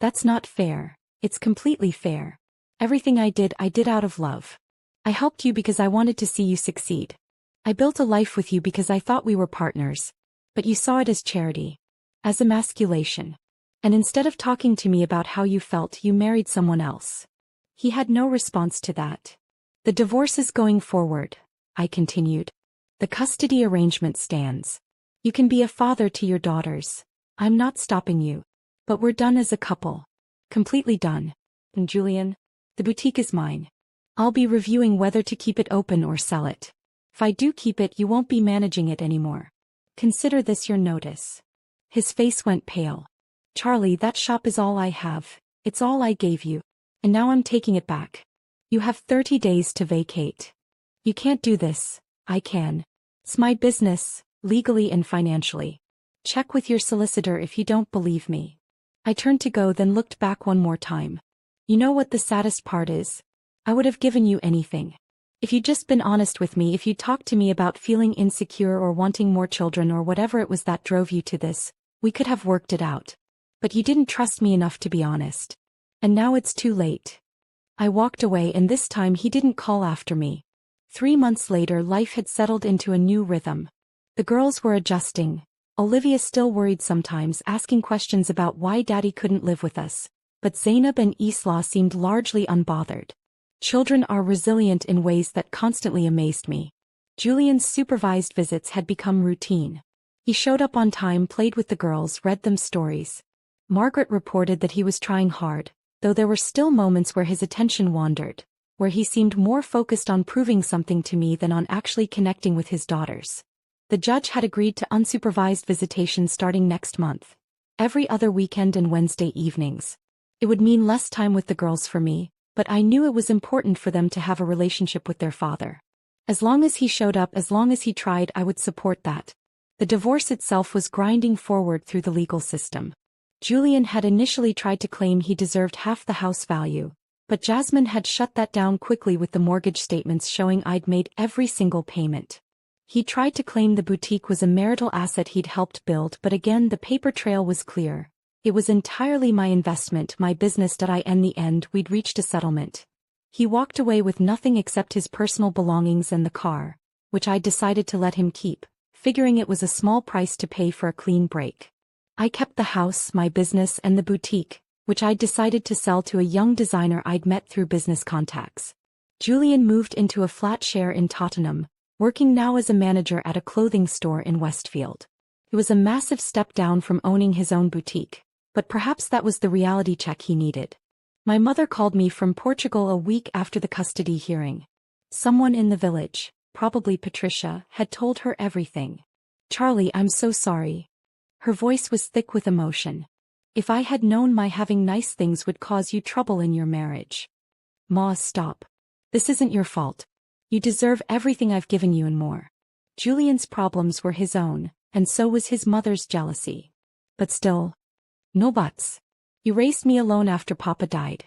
That's not fair. It's completely fair. Everything I did out of love. I helped you because I wanted to see you succeed. I built a life with you because I thought we were partners. But you saw it as charity. As emasculation. And instead of talking to me about how you felt, you married someone else." He had no response to that. "The divorce is going forward," I continued. "The custody arrangement stands. You can be a father to your daughters. I'm not stopping you. But we're done as a couple. Completely done. And Julian, the boutique is mine. I'll be reviewing whether to keep it open or sell it. If I do keep it, you won't be managing it anymore. Consider this your notice." His face went pale. "Charlie, that shop is all I have. It's all I gave you. And now I'm taking it back. You have 30 days to vacate." "You can't do this." "I can. It's my business, legally and financially. Check with your solicitor if you don't believe me." I turned to go, then looked back one more time. "You know what the saddest part is? I would have given you anything. If you'd just been honest with me, if you talked to me about feeling insecure or wanting more children or whatever it was that drove you to this, we could have worked it out. But you didn't trust me enough to be honest. And now it's too late." I walked away, and this time he didn't call after me. 3 months later, life had settled into a new rhythm. The girls were adjusting. Olivia still worried sometimes, asking questions about why Daddy couldn't live with us. But Zainab and Isla seemed largely unbothered. Children are resilient in ways that constantly amazed me. Julian's supervised visits had become routine. He showed up on time, played with the girls, read them stories. Margaret reported that he was trying hard, though there were still moments where his attention wandered, where he seemed more focused on proving something to me than on actually connecting with his daughters. The judge had agreed to unsupervised visitation starting next month. Every other weekend and Wednesday evenings. It would mean less time with the girls for me, but I knew it was important for them to have a relationship with their father. As long as he showed up, as long as he tried, I would support that. The divorce itself was grinding forward through the legal system. Julian had initially tried to claim he deserved half the house value, but Jasmine had shut that down quickly with the mortgage statements showing I'd made every single payment. He tried to claim the boutique was a marital asset he'd helped build, but again the paper trail was clear. It was entirely my investment, my business. In the end, we'd reached a settlement. He walked away with nothing except his personal belongings and the car, which I decided to let him keep, figuring it was a small price to pay for a clean break. I kept the house, my business, and the boutique, which I'd decided to sell to a young designer I'd met through business contacts. Julian moved into a flat share in Tottenham, working now as a manager at a clothing store in Westfield. It was a massive step down from owning his own boutique, but perhaps that was the reality check he needed. My mother called me from Portugal a week after the custody hearing. Someone in the village, probably Patricia, had told her everything. "Charlie, I'm so sorry." Her voice was thick with emotion. "If I had known my having nice things would cause you trouble in your marriage." "Ma, stop. This isn't your fault. You deserve everything I've given you and more." Julian's problems were his own, and so was his mother's jealousy. But still. No buts. You raised me alone after Papa died.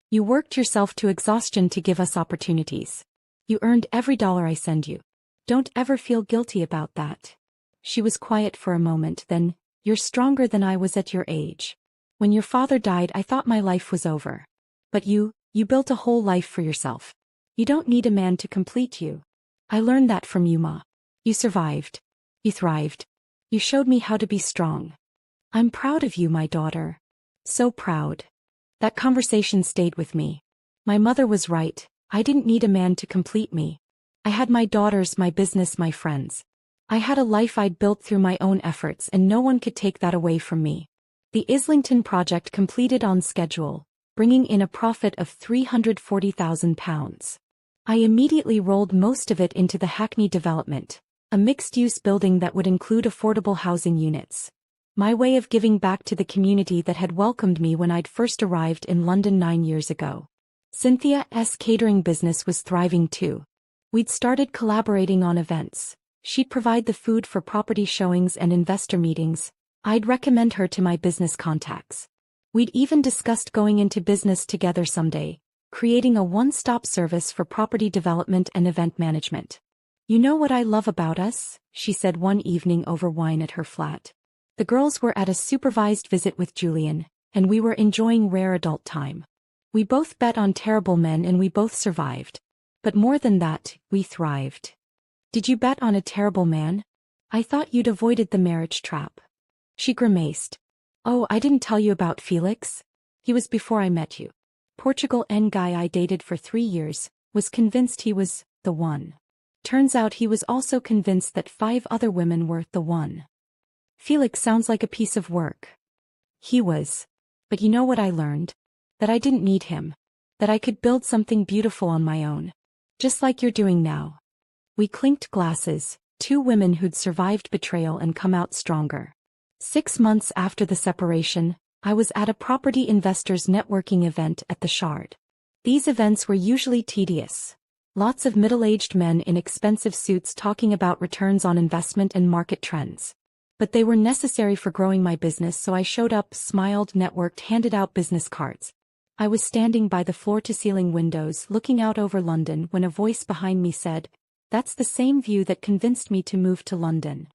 You worked yourself to exhaustion to give us opportunities. You earned every dollar I send you. Don't ever feel guilty about that. She was quiet for a moment, then, "You're stronger than I was at your age. When your father died, I thought my life was over. But you built a whole life for yourself. You don't need a man to complete you. I learned that from you, Ma. You survived. You thrived. You showed me how to be strong. I'm proud of you, my daughter. So proud." That conversation stayed with me. My mother was right. I didn't need a man to complete me. I had my daughters, my business, my friends. I had a life I'd built through my own efforts, and no one could take that away from me. The Islington project completed on schedule, bringing in a profit of £340,000. I immediately rolled most of it into the Hackney development, a mixed-use building that would include affordable housing units. My way of giving back to the community that had welcomed me when I'd first arrived in London 9 years ago. Cynthia's catering business was thriving too. We'd started collaborating on events. She'd provide the food for property showings and investor meetings. I'd recommend her to my business contacts. We'd even discussed going into business together someday, creating a one-stop service for property development and event management. "You know what I love about us?" she said one evening over wine at her flat. The girls were at a supervised visit with Julian, and we were enjoying rare adult time. We both bet on terrible men and we both survived. But more than that, we thrived. "Did you bet on a terrible man? I thought you'd avoided the marriage trap." She grimaced. Oh, I didn't tell you about Felix? He was before I met you. Portugal guy I dated for 3 years, was convinced he was the one. Turns out he was also convinced that 5 other women were the one. Felix sounds like a piece of work. He was. But you know what I learned? That I didn't need him. That I could build something beautiful on my own. Just like you're doing now. We clinked glasses, 2 women who'd survived betrayal and come out stronger. 6 months after the separation, I was at a property investors networking event at the Shard. These events were usually tedious. Lots of middle-aged men in expensive suits talking about returns on investment and market trends. But they were necessary for growing my business, so I showed up, smiled, networked, handed out business cards. I was standing by the floor-to-ceiling windows looking out over London when a voice behind me said, "That's the same view that convinced me to move to London."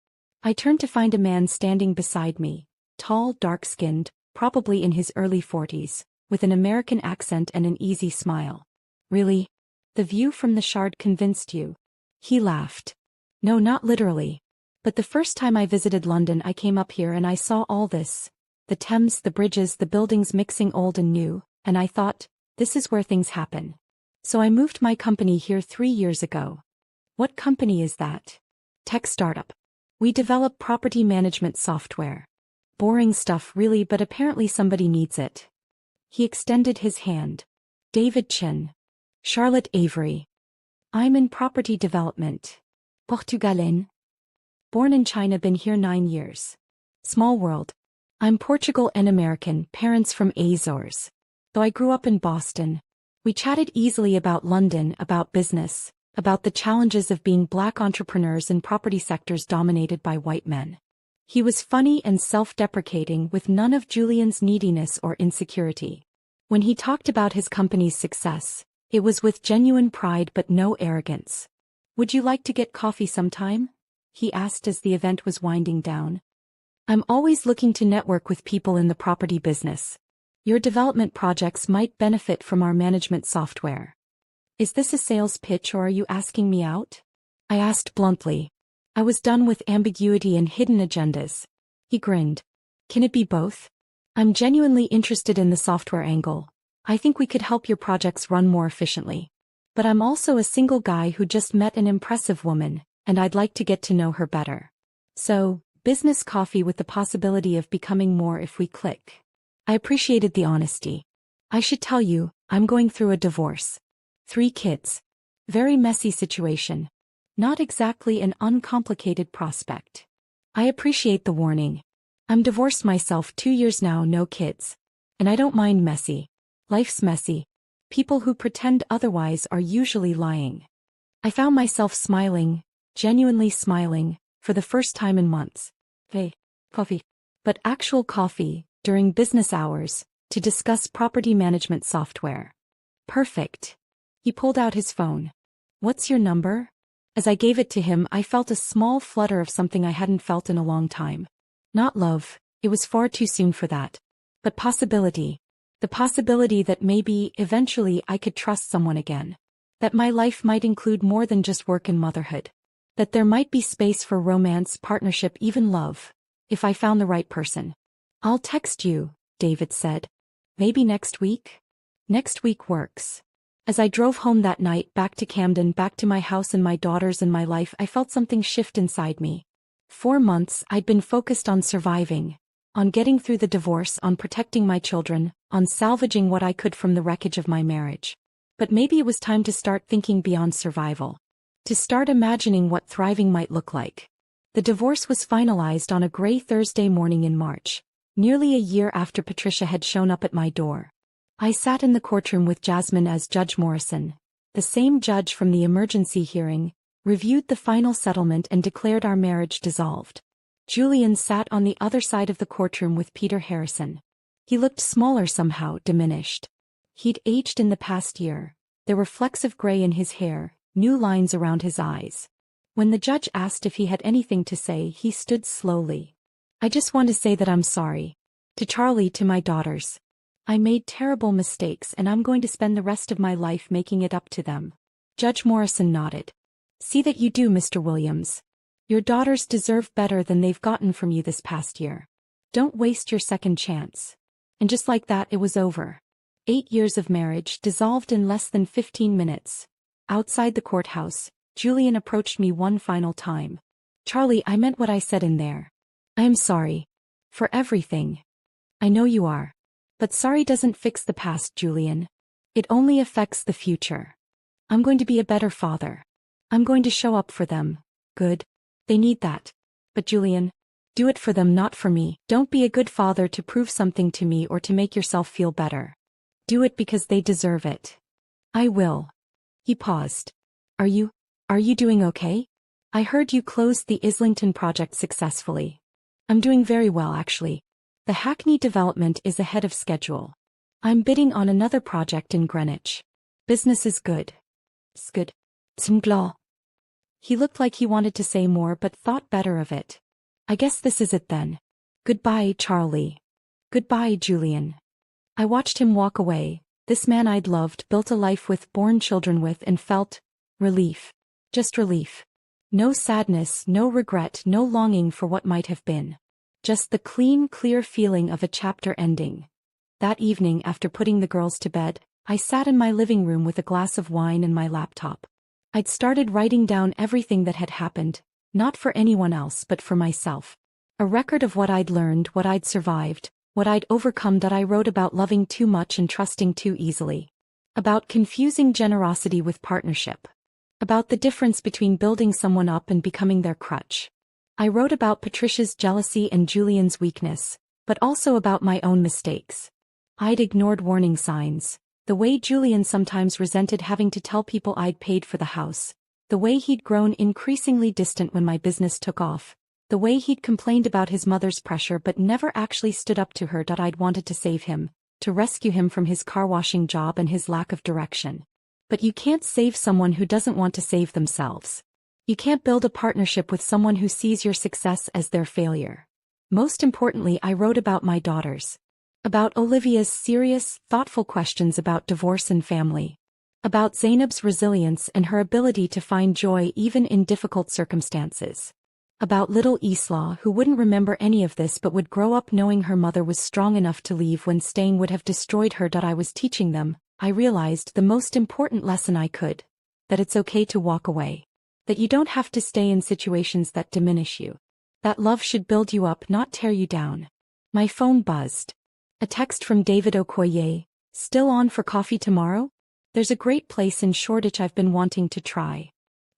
I turned to find a man standing beside me, tall, dark-skinned, probably in his early 40s, with an American accent and an easy smile. "Really? The view from the Shard convinced you?" He laughed. "No, not literally. But the first time I visited London I came up here and I saw all this. The Thames, the bridges, the buildings mixing old and new, and I thought, this is where things happen. So I moved my company here 3 years ago." "What company is that?" "Tech startup. We develop property management software. Boring stuff really, but apparently somebody needs it." He extended his hand. "David Chin. Charlotte Avery. I'm in property development. Portugalin. Born in China, been here 9 years. Small world. I'm Portugal and American, parents from Azores. Though I grew up in Boston. We chatted easily about London, about business, about the challenges of being Black entrepreneurs in property sectors dominated by white men. He was funny and self-deprecating with none of Julian's neediness or insecurity. When he talked about his company's success, it was with genuine pride but no arrogance. "Would you like to get coffee sometime?" he asked as the event was winding down. "I'm always looking to network with people in the property business. Your development projects might benefit from our management software." "Is this a sales pitch or are you asking me out?" I asked bluntly. I was done with ambiguity and hidden agendas. He grinned. "Can it be both? I'm genuinely interested in the software angle. I think we could help your projects run more efficiently. But I'm also a single guy who just met an impressive woman, and I'd like to get to know her better. So, business coffee with the possibility of becoming more if we click." I appreciated the honesty. "I should tell you, I'm going through a divorce. 3 kids. Very messy situation. Not exactly an uncomplicated prospect." I appreciate the warning. I'm divorced myself 2 years now, no kids. And I don't mind messy. Life's messy. People who pretend otherwise are usually lying. I found myself smiling, genuinely smiling, for the first time in months. Hey, coffee. But actual coffee, during business hours, to discuss property management software. Perfect. He pulled out his phone. "What's your number?" As I gave it to him, I felt a small flutter of something I hadn't felt in a long time. Not love, it was far too soon for that. But possibility. The possibility that maybe, eventually, I could trust someone again. That my life might include more than just work and motherhood. That there might be space for romance, partnership, even love. If I found the right person. "I'll text you," David said. "Maybe next week?" Next week works. As I drove home that night, back to Camden, back to my house and my daughters and my life, I felt something shift inside me. 4 months, I'd been focused on surviving. On getting through the divorce, on protecting my children, on salvaging what I could from the wreckage of my marriage. But maybe it was time to start thinking beyond survival. To start imagining what thriving might look like. The divorce was finalized on a gray Thursday morning in March, nearly a year after Patricia had shown up at my door. I sat in the courtroom with Jasmine as Judge Morrison, the same judge from the emergency hearing, reviewed the final settlement and declared our marriage dissolved. Julian sat on the other side of the courtroom with Peter Harrison. He looked smaller somehow, diminished. He'd aged in the past year. There were flecks of gray in his hair, new lines around his eyes. When the judge asked if he had anything to say, he stood slowly. "I just want to say that I'm sorry. To Charlie, to my daughters. I made terrible mistakes and I'm going to spend the rest of my life making it up to them." Judge Morrison nodded. "See that you do, Mr. Williams. Your daughters deserve better than they've gotten from you this past year. Don't waste your second chance. And just like that, it was over. 8 years of marriage dissolved in less than 15 minutes. Outside the courthouse, Julian approached me one final time. Charlie, I meant what I said in there. I am sorry. For everything. I know you are. But sorry doesn't fix the past, Julian. It only affects the future. I'm going to be a better father. I'm going to show up for them. Good. They need that. But Julian, do it for them, not for me. Don't be a good father to prove something to me or to make yourself feel better. Do it because they deserve it. I will. He paused. Are you doing okay? I heard you closed the Islington project successfully. I'm doing very well, actually. The Hackney development is ahead of schedule. I'm bidding on another project in Greenwich. Business is good. It's good. He looked like he wanted to say more but thought better of it. I guess this is it then. Goodbye, Charlie. Goodbye, Julian. I watched him walk away, this man I'd loved, built a life with, born children with, and felt relief. Just relief. No sadness, no regret, no longing for what might have been. Just the clean, clear feeling of a chapter ending. That evening, after putting the girls to bed, I sat in my living room with a glass of wine and my laptop. I'd started writing down everything that had happened, not for anyone else but for myself. A record of what I'd learned, what I'd survived, what I'd overcome. That I wrote about loving too much and trusting too easily. About confusing generosity with partnership. About the difference between building someone up and becoming their crutch. I wrote about Patricia's jealousy and Julian's weakness, but also about my own mistakes. I'd ignored warning signs. The way Julian sometimes resented having to tell people I'd paid for the house. The way he'd grown increasingly distant when my business took off. The way he'd complained about his mother's pressure but never actually stood up to her. I'd wanted to save him, to rescue him from his car washing job and his lack of direction. But you can't save someone who doesn't want to save themselves. You can't build a partnership with someone who sees your success as their failure. Most importantly, I wrote about my daughters. About Olivia's serious, thoughtful questions about divorce and family. About Zainab's resilience and her ability to find joy even in difficult circumstances. About little Isla, who wouldn't remember any of this but would grow up knowing her mother was strong enough to leave when staying would have destroyed her. I was teaching them, I realized, the most important lesson I could. That it's okay to walk away. That you don't have to stay in situations that diminish you. That love should build you up, not tear you down. My phone buzzed. A text from David Okoye. Still on for coffee tomorrow? There's a great place in Shoreditch I've been wanting to try.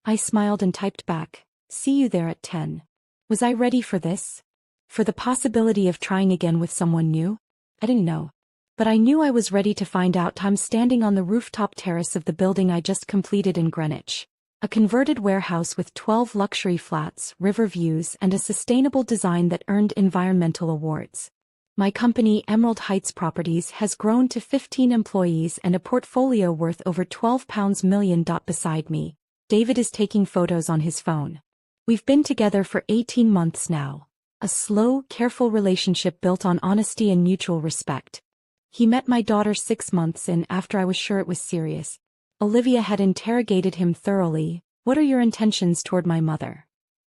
I smiled and typed back, see you there at 10. Was I ready for this? For the possibility of trying again with someone new? I didn't know. But I knew I was ready to find out. I'm standing on the rooftop terrace of the building I just completed in Greenwich. A converted warehouse with 12 luxury flats, river views, and a sustainable design that earned environmental awards. My company, Emerald Heights Properties, has grown to 15 employees and a portfolio worth over £12 million. Beside me, David is taking photos on his phone. We've been together for 18 months now. A slow, careful relationship built on honesty and mutual respect. He met my daughter 6 months in after I was sure it was serious. Olivia had interrogated him thoroughly. What are your intentions toward my mother?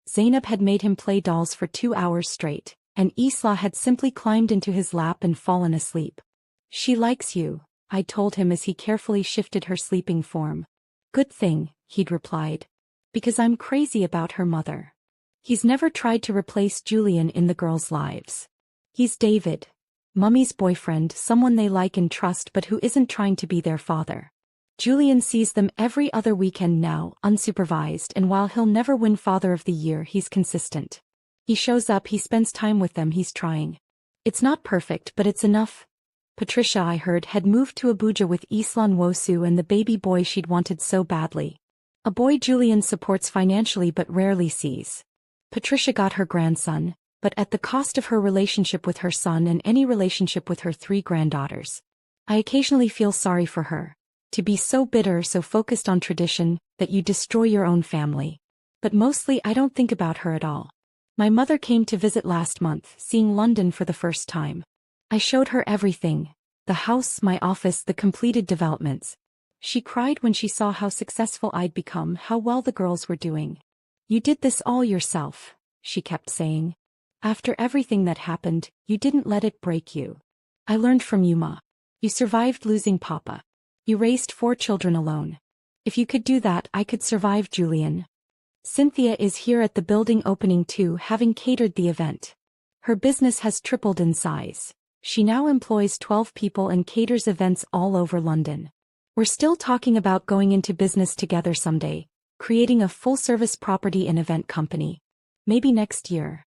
Zainab had made him play dolls for 2 hours straight. And Isla had simply climbed into his lap and fallen asleep. She likes you, I told him as he carefully shifted her sleeping form. Good thing, he'd replied. Because I'm crazy about her mother. He's never tried to replace Julian in the girls' lives. He's David, Mummy's boyfriend, someone they like and trust but who isn't trying to be their father. Julian sees them every other weekend now, unsupervised, and while he'll never win Father of the Year, he's consistent. He shows up, he spends time with them, he's trying. It's not perfect, but it's enough. Patricia, I heard, had moved to Abuja with Isla Nwosu and the baby boy she'd wanted so badly. A boy Julian supports financially but rarely sees. Patricia got her grandson, but at the cost of her relationship with her son and any relationship with her 3 granddaughters. I occasionally feel sorry for her. To be so bitter, so focused on tradition, that you destroy your own family. But mostly I don't think about her at all. My mother came to visit last month, seeing London for the first time. I showed her everything. The house, my office, the completed developments. She cried when she saw how successful I'd become, how well the girls were doing. You did this all yourself, she kept saying. After everything that happened, you didn't let it break you. I learned from you, Ma. You survived losing Papa. You raised 4 children alone. If you could do that, I could survive, Julian. Cynthia is here at the building opening too, having catered the event. Her business has tripled in size. She now employs 12 people and caters events all over London. We're still talking about going into business together someday, creating a full-service property and event company. Maybe next year.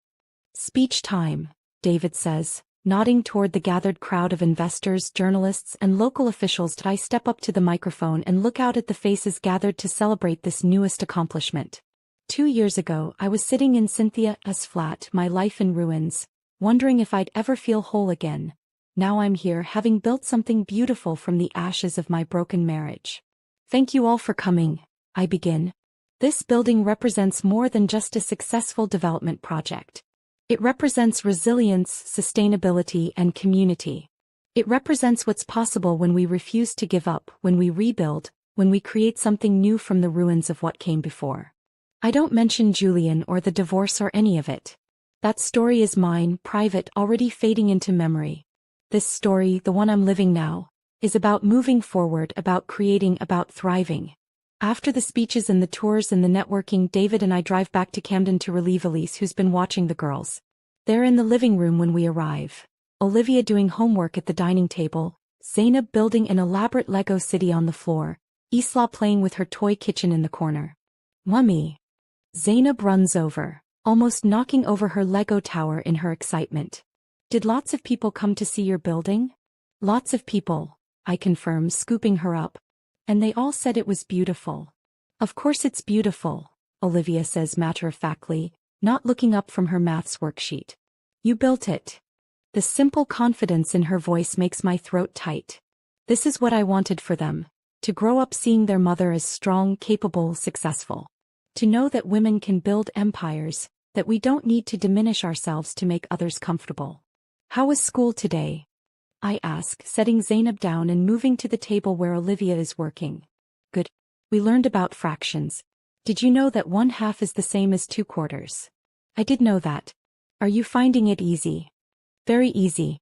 Speech time, David says, nodding toward the gathered crowd of investors, journalists, and local officials. I step up to the microphone and look out at the faces gathered to celebrate this newest accomplishment. 2 years ago, I was sitting in Cynthia's flat, my life in ruins, wondering if I'd ever feel whole again. Now I'm here, having built something beautiful from the ashes of my broken marriage. Thank you all for coming, I begin. This building represents more than just a successful development project. It represents resilience, sustainability, and community. It represents what's possible when we refuse to give up, when we rebuild, when we create something new from the ruins of what came before. I don't mention Julian or the divorce or any of it. That story is mine, private, already fading into memory. This story, the one I'm living now, is about moving forward, about creating, about thriving. After the speeches and the tours and the networking, David and I drive back to Camden to relieve Elise, who's been watching the girls. They're in the living room when we arrive. Olivia doing homework at the dining table, Zainab building an elaborate Lego city on the floor, Isla playing with her toy kitchen in the corner. Mummy. Zainab runs over, almost knocking over her Lego tower in her excitement. Did lots of people come to see your building? Lots of people, I confirm, scooping her up. And they all said it was beautiful. Of course it's beautiful, Olivia says matter-of-factly, not looking up from her maths worksheet. You built it. The simple confidence in her voice makes my throat tight. This is what I wanted for them, to grow up seeing their mother as strong, capable, successful. To know that women can build empires, that we don't need to diminish ourselves to make others comfortable. How was school today? I ask, setting Zainab down and moving to the table where Olivia is working. Good. We learned about fractions. Did you know that 1/2 is the same as 2/4? I did know that. Are you finding it easy? Very easy.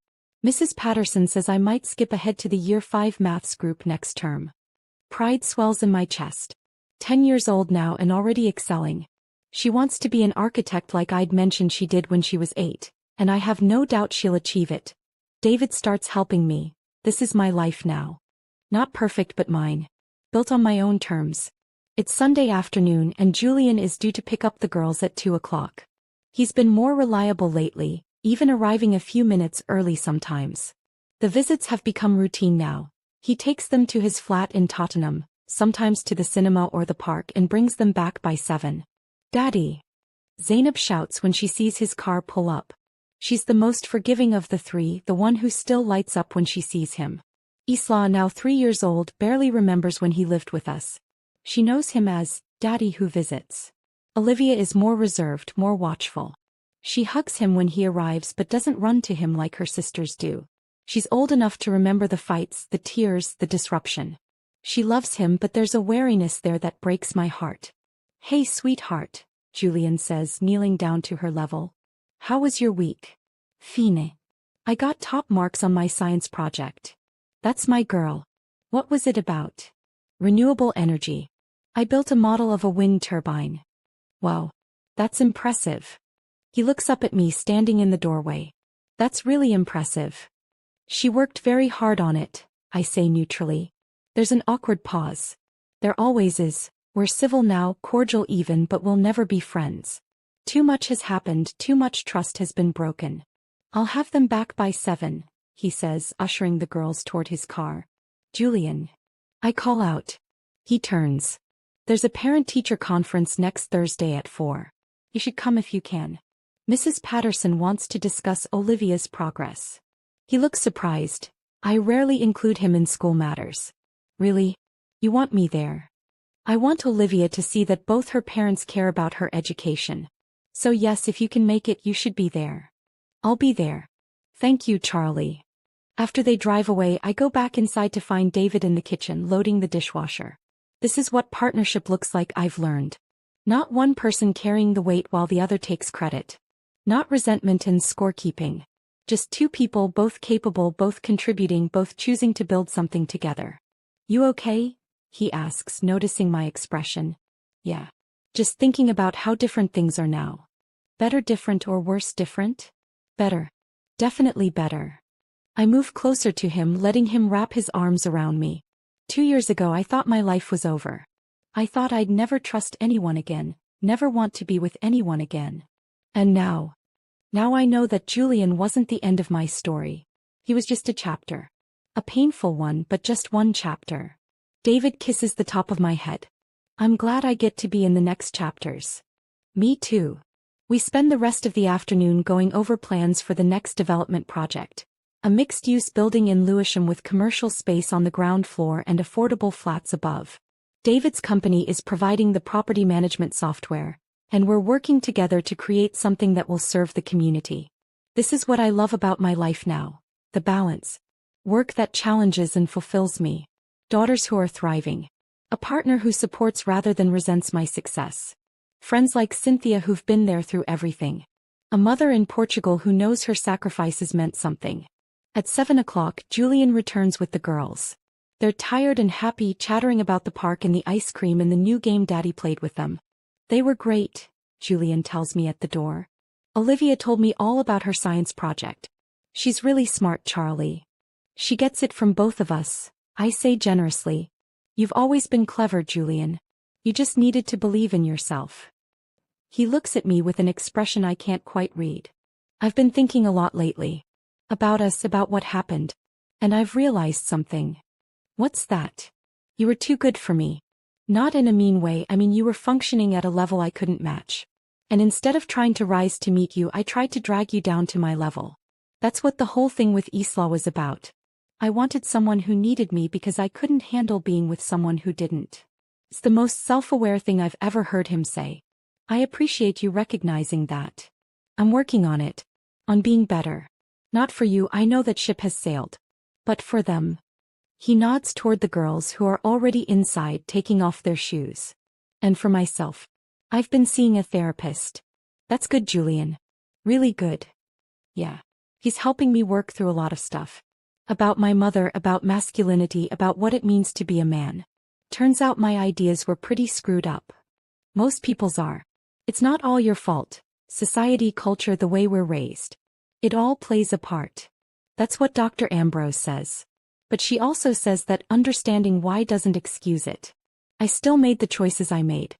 Mrs. Patterson says I might skip ahead to the Year 5 maths group next term. Pride swells in my chest. 10 years old now and already excelling. She wants to be an architect like I'd mentioned she did when she was 8, and I have no doubt she'll achieve it. David starts helping me. This is my life now. Not perfect but mine. Built on my own terms. It's Sunday afternoon and Julian is due to pick up the girls at 2 o'clock. He's been more reliable lately, even arriving a few minutes early sometimes. The visits have become routine now. He takes them to his flat in Tottenham, sometimes to the cinema or the park, and brings them back by 7. Daddy! Zainab shouts when she sees his car pull up. She's the most forgiving of the 3, the one who still lights up when she sees him. Isla, now 3 years old, barely remembers when he lived with us. She knows him as Daddy who visits. Olivia is more reserved, more watchful. She hugs him when he arrives but doesn't run to him like her sisters do. She's old enough to remember the fights, the tears, the disruption. She loves him, but there's a wariness there that breaks my heart. Hey sweetheart, Julian says, kneeling down to her level. How was your week? Fine. I got top marks on my science project. That's my girl. What was it about? Renewable energy. I built a model of a wind turbine. Wow. That's impressive. He looks up at me standing in the doorway. That's really impressive. She worked very hard on it, I say neutrally. There's an awkward pause. There always is. We're civil now, cordial even, but we'll never be friends. Too much has happened, too much trust has been broken. I'll have them back by 7, he says, ushering the girls toward his car. Julian. I call out. He turns. There's a parent-teacher conference next Thursday at 4. You should come if you can. Mrs. Patterson wants to discuss Olivia's progress. He looks surprised. I rarely include him in school matters. Really? You want me there? I want Olivia to see that both her parents care about her education. So yes, if you can make it, you should be there. I'll be there. Thank you, Charlie. After they drive away, I go back inside to find David in the kitchen loading the dishwasher. This is what partnership looks like, I've learned. Not one person carrying the weight while the other takes credit. Not resentment and scorekeeping. Just two people, both capable, both contributing, both choosing to build something together. You okay? He asks, noticing my expression. Yeah. Just thinking about how different things are now. Better different or worse different? Better. Definitely better. I move closer to him, letting him wrap his arms around me. 2 years ago I thought my life was over. I thought I'd never trust anyone again, never want to be with anyone again. And now I know that Julian wasn't the end of my story. He was just a chapter. A painful one, but just one chapter. David kisses the top of my head. I'm glad I get to be in the next chapters. Me too. We spend the rest of the afternoon going over plans for the next development project. A mixed-use building in Lewisham with commercial space on the ground floor and affordable flats above. David's company is providing the property management software, and we're working together to create something that will serve the community. This is what I love about my life now. The balance. Work that challenges and fulfills me. Daughters who are thriving. A partner who supports rather than resents my success. Friends like Cynthia who've been there through everything. A mother in Portugal who knows her sacrifices meant something. At 7 o'clock, Julian returns with the girls. They're tired and happy, chattering about the park and the ice cream and the new game Daddy played with them. They were great, Julian tells me at the door. Olivia told me all about her science project. She's really smart, Charlie. She gets it from both of us, I say generously. You've always been clever, Julian. You just needed to believe in yourself. He looks at me with an expression I can't quite read. I've been thinking a lot lately. About us, about what happened. And I've realized something. What's that? You were too good for me. Not in a mean way, I mean you were functioning at a level I couldn't match. And instead of trying to rise to meet you, I tried to drag you down to my level. That's what the whole thing with Isla was about. I wanted someone who needed me because I couldn't handle being with someone who didn't. It's the most self-aware thing I've ever heard him say. I appreciate you recognizing that. I'm working on it. On being better. Not for you, I know that ship has sailed. But for them. He nods toward the girls who are already inside taking off their shoes. And for myself. I've been seeing a therapist. That's good, Julian. Really good. Yeah. He's helping me work through a lot of stuff. About my mother, about masculinity, about what it means to be a man. Turns out my ideas were pretty screwed up. Most people's are. It's not all your fault. Society, culture, the way we're raised. It all plays a part. That's what Dr. Ambrose says. But she also says that understanding why doesn't excuse it. I still made the choices I made.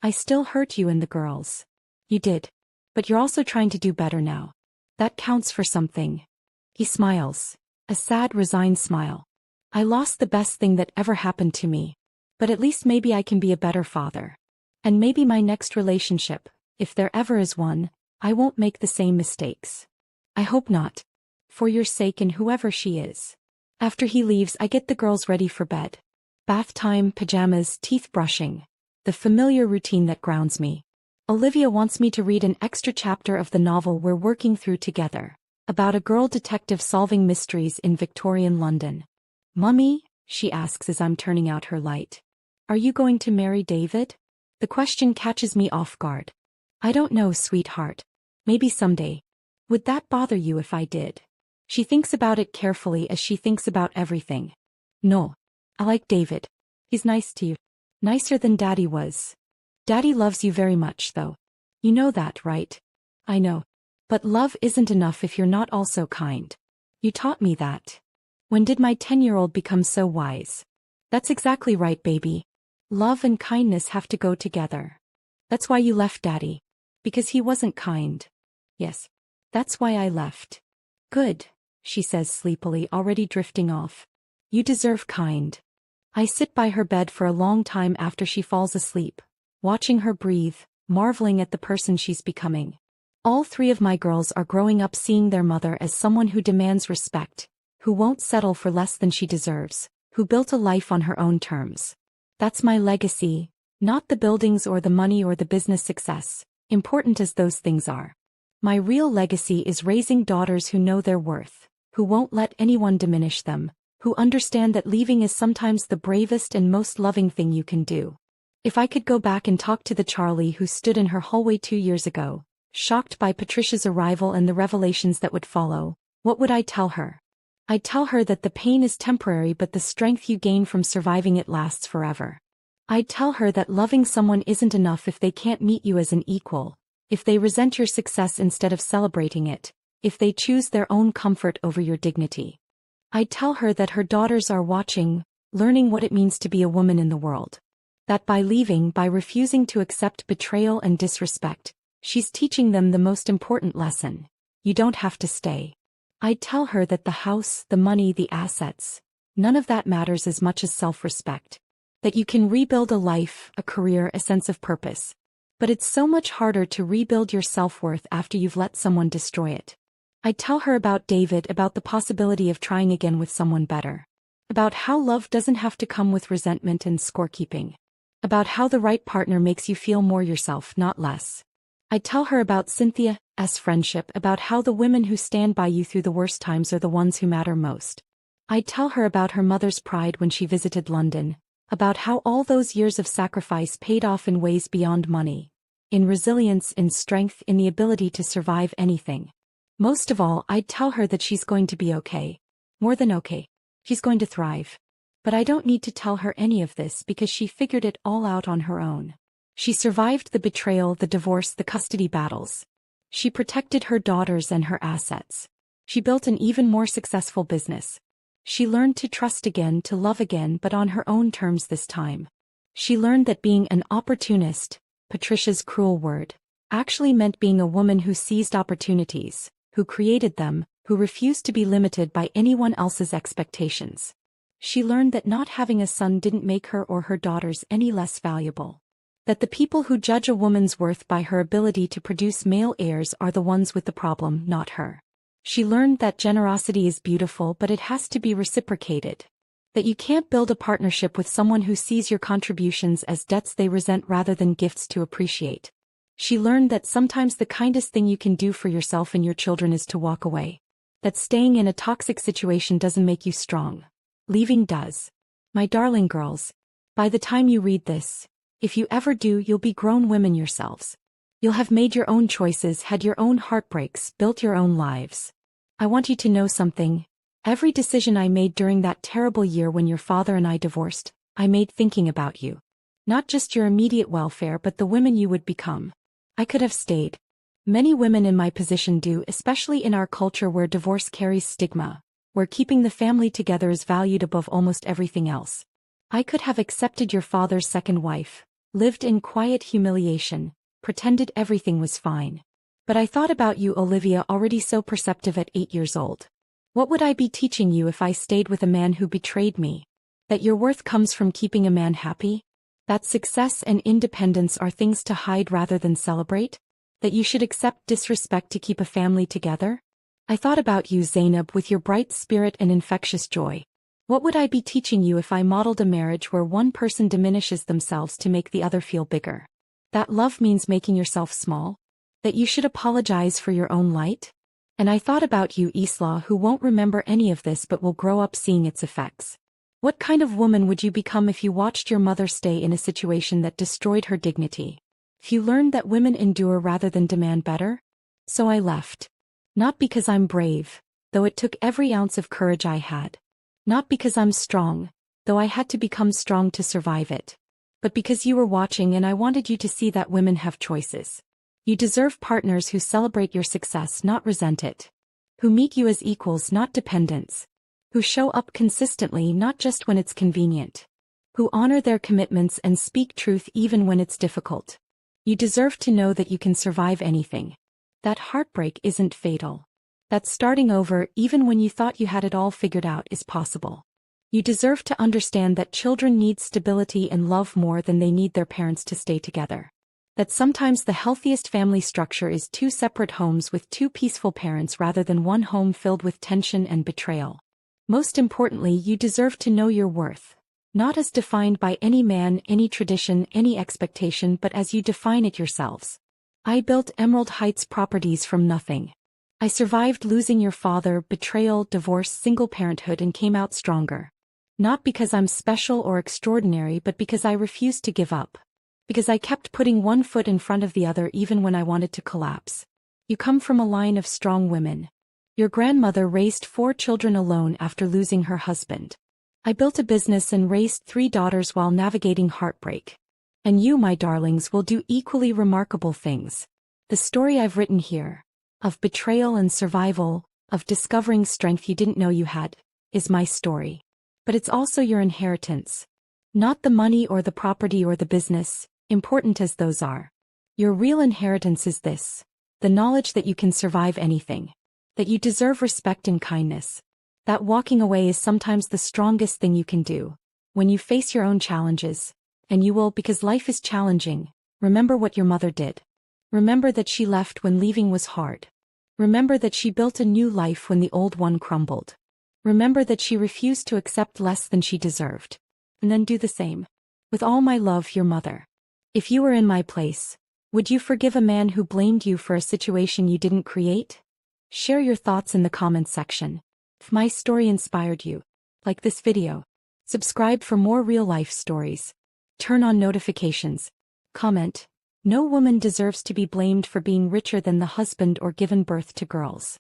I still hurt you and the girls. You did. But you're also trying to do better now. That counts for something. He smiles. A sad, resigned smile. I lost the best thing that ever happened to me. But at least maybe I can be a better father. And maybe my next relationship, if there ever is one, I won't make the same mistakes. I hope not. For your sake and whoever she is. After he leaves, I get the girls ready for bed. Bath time, pajamas, teeth brushing. The familiar routine that grounds me. Olivia wants me to read an extra chapter of the novel we're working through together. About a girl detective solving mysteries in Victorian London. Mummy, she asks as I'm turning out her light. Are you going to marry David? The question catches me off guard. I don't know, sweetheart. Maybe someday. Would that bother you if I did? She thinks about it carefully as she thinks about everything. No. I like David. He's nice to you. Nicer than Daddy was. Daddy loves you very much, though. You know that, right? I know. But love isn't enough if you're not also kind. You taught me that. When did my 10-year-old become so wise? That's exactly right, baby. Love and kindness have to go together. That's why you left Daddy. Because he wasn't kind. Yes. That's why I left. Good, she says sleepily, already drifting off. You deserve kind. I sit by her bed for a long time after she falls asleep, watching her breathe, marveling at the person she's becoming. All 3 of my girls are growing up seeing their mother as someone who demands respect, who won't settle for less than she deserves, who built a life on her own terms. That's my legacy, not the buildings or the money or the business success, important as those things are. My real legacy is raising daughters who know their worth, who won't let anyone diminish them, who understand that leaving is sometimes the bravest and most loving thing you can do. If I could go back and talk to the Charlie who stood in her hallway 2 years ago, Shocked by Patricia's arrival and the revelations that would follow, what would I tell her? I'd tell her that the pain is temporary but the strength you gain from surviving it lasts forever. I'd tell her that loving someone isn't enough if they can't meet you as an equal, if they resent your success instead of celebrating it, if they choose their own comfort over your dignity. I'd tell her that her daughters are watching, learning what it means to be a woman in the world. That by leaving, by refusing to accept betrayal and disrespect, she's teaching them the most important lesson. You don't have to stay. I'd tell her that the house, the money, the assets, none of that matters as much as self-respect. That you can rebuild a life, a career, a sense of purpose. But it's so much harder to rebuild your self-worth after you've let someone destroy it. I'd tell her about David, about the possibility of trying again with someone better. About how love doesn't have to come with resentment and scorekeeping. About how the right partner makes you feel more yourself, not less. I'd tell her about Cynthia's friendship, about how the women who stand by you through the worst times are the ones who matter most. I'd tell her about her mother's pride when she visited London, about how all those years of sacrifice paid off in ways beyond money. In resilience, in strength, in the ability to survive anything. Most of all, I'd tell her that she's going to be okay. More than okay. She's going to thrive. But I don't need to tell her any of this because she figured it all out on her own. She survived the betrayal, the divorce, the custody battles. She protected her daughters and her assets. She built an even more successful business. She learned to trust again, to love again, but on her own terms this time. She learned that being an opportunist, Patricia's cruel word, actually meant being a woman who seized opportunities, who created them, who refused to be limited by anyone else's expectations. She learned that not having a son didn't make her or her daughters any less valuable. That the people who judge a woman's worth by her ability to produce male heirs are the ones with the problem, not her. She learned that generosity is beautiful but it has to be reciprocated. That you can't build a partnership with someone who sees your contributions as debts they resent rather than gifts to appreciate. She learned that sometimes the kindest thing you can do for yourself and your children is to walk away. That staying in a toxic situation doesn't make you strong. Leaving does. My darling girls, by the time you read this, if you ever do, you'll be grown women yourselves. You'll have made your own choices, had your own heartbreaks, built your own lives. I want you to know something. Every decision I made during that terrible year when your father and I divorced, I made thinking about you. Not just your immediate welfare but the women you would become. I could have stayed. Many women in my position do, especially in our culture where divorce carries stigma, where keeping the family together is valued above almost everything else. I could have accepted your father's second wife, lived in quiet humiliation, pretended everything was fine. But I thought about you, Olivia, already so perceptive at 8 years old. What would I be teaching you if I stayed with a man who betrayed me? That your worth comes from keeping a man happy? That success and independence are things to hide rather than celebrate? That you should accept disrespect to keep a family together? I thought about you, Zainab, with your bright spirit and infectious joy. What would I be teaching you if I modeled a marriage where one person diminishes themselves to make the other feel bigger? That love means making yourself small? That you should apologize for your own light? And I thought about you, Isla, who won't remember any of this but will grow up seeing its effects. What kind of woman would you become if you watched your mother stay in a situation that destroyed her dignity? If you learned that women endure rather than demand better? So I left. Not because I'm brave, though it took every ounce of courage I had. Not because I'm strong, though I had to become strong to survive it. But because you were watching and I wanted you to see that women have choices. You deserve partners who celebrate your success, not resent it. Who meet you as equals, not dependents. Who show up consistently, not just when it's convenient. Who honor their commitments and speak truth even when it's difficult. You deserve to know that you can survive anything. That heartbreak isn't fatal. That starting over, even when you thought you had it all figured out, is possible. You deserve to understand that children need stability and love more than they need their parents to stay together. That sometimes the healthiest family structure is 2 separate homes with 2 peaceful parents rather than one home filled with tension and betrayal. Most importantly, you deserve to know your worth. Not as defined by any man, any tradition, any expectation, but as you define it yourselves. I built Emerald Heights properties from nothing. I survived losing your father, betrayal, divorce, single parenthood, and came out stronger. Not because I'm special or extraordinary but because I refused to give up. Because I kept putting one foot in front of the other even when I wanted to collapse. You come from a line of strong women. Your grandmother raised 4 children alone after losing her husband. I built a business and raised 3 daughters while navigating heartbreak. And you, my darlings, will do equally remarkable things. The story I've written here, of betrayal and survival, of discovering strength you didn't know you had, is my story. But it's also your inheritance. Not the money or the property or the business, important as those are. Your real inheritance is this: the knowledge that you can survive anything. That you deserve respect and kindness. That walking away is sometimes the strongest thing you can do. When you face your own challenges, and you will, because life is challenging, remember what your mother did. Remember that she left when leaving was hard. Remember that she built a new life when the old one crumbled. Remember that she refused to accept less than she deserved. And then do the same. With all my love, your mother. If you were in my place, would you forgive a man who blamed you for a situation you didn't create? Share your thoughts in the comments section. If my story inspired you, like this video. Subscribe for more real-life stories. Turn on notifications. Comment. No woman deserves to be blamed for being richer than the husband or given birth to girls.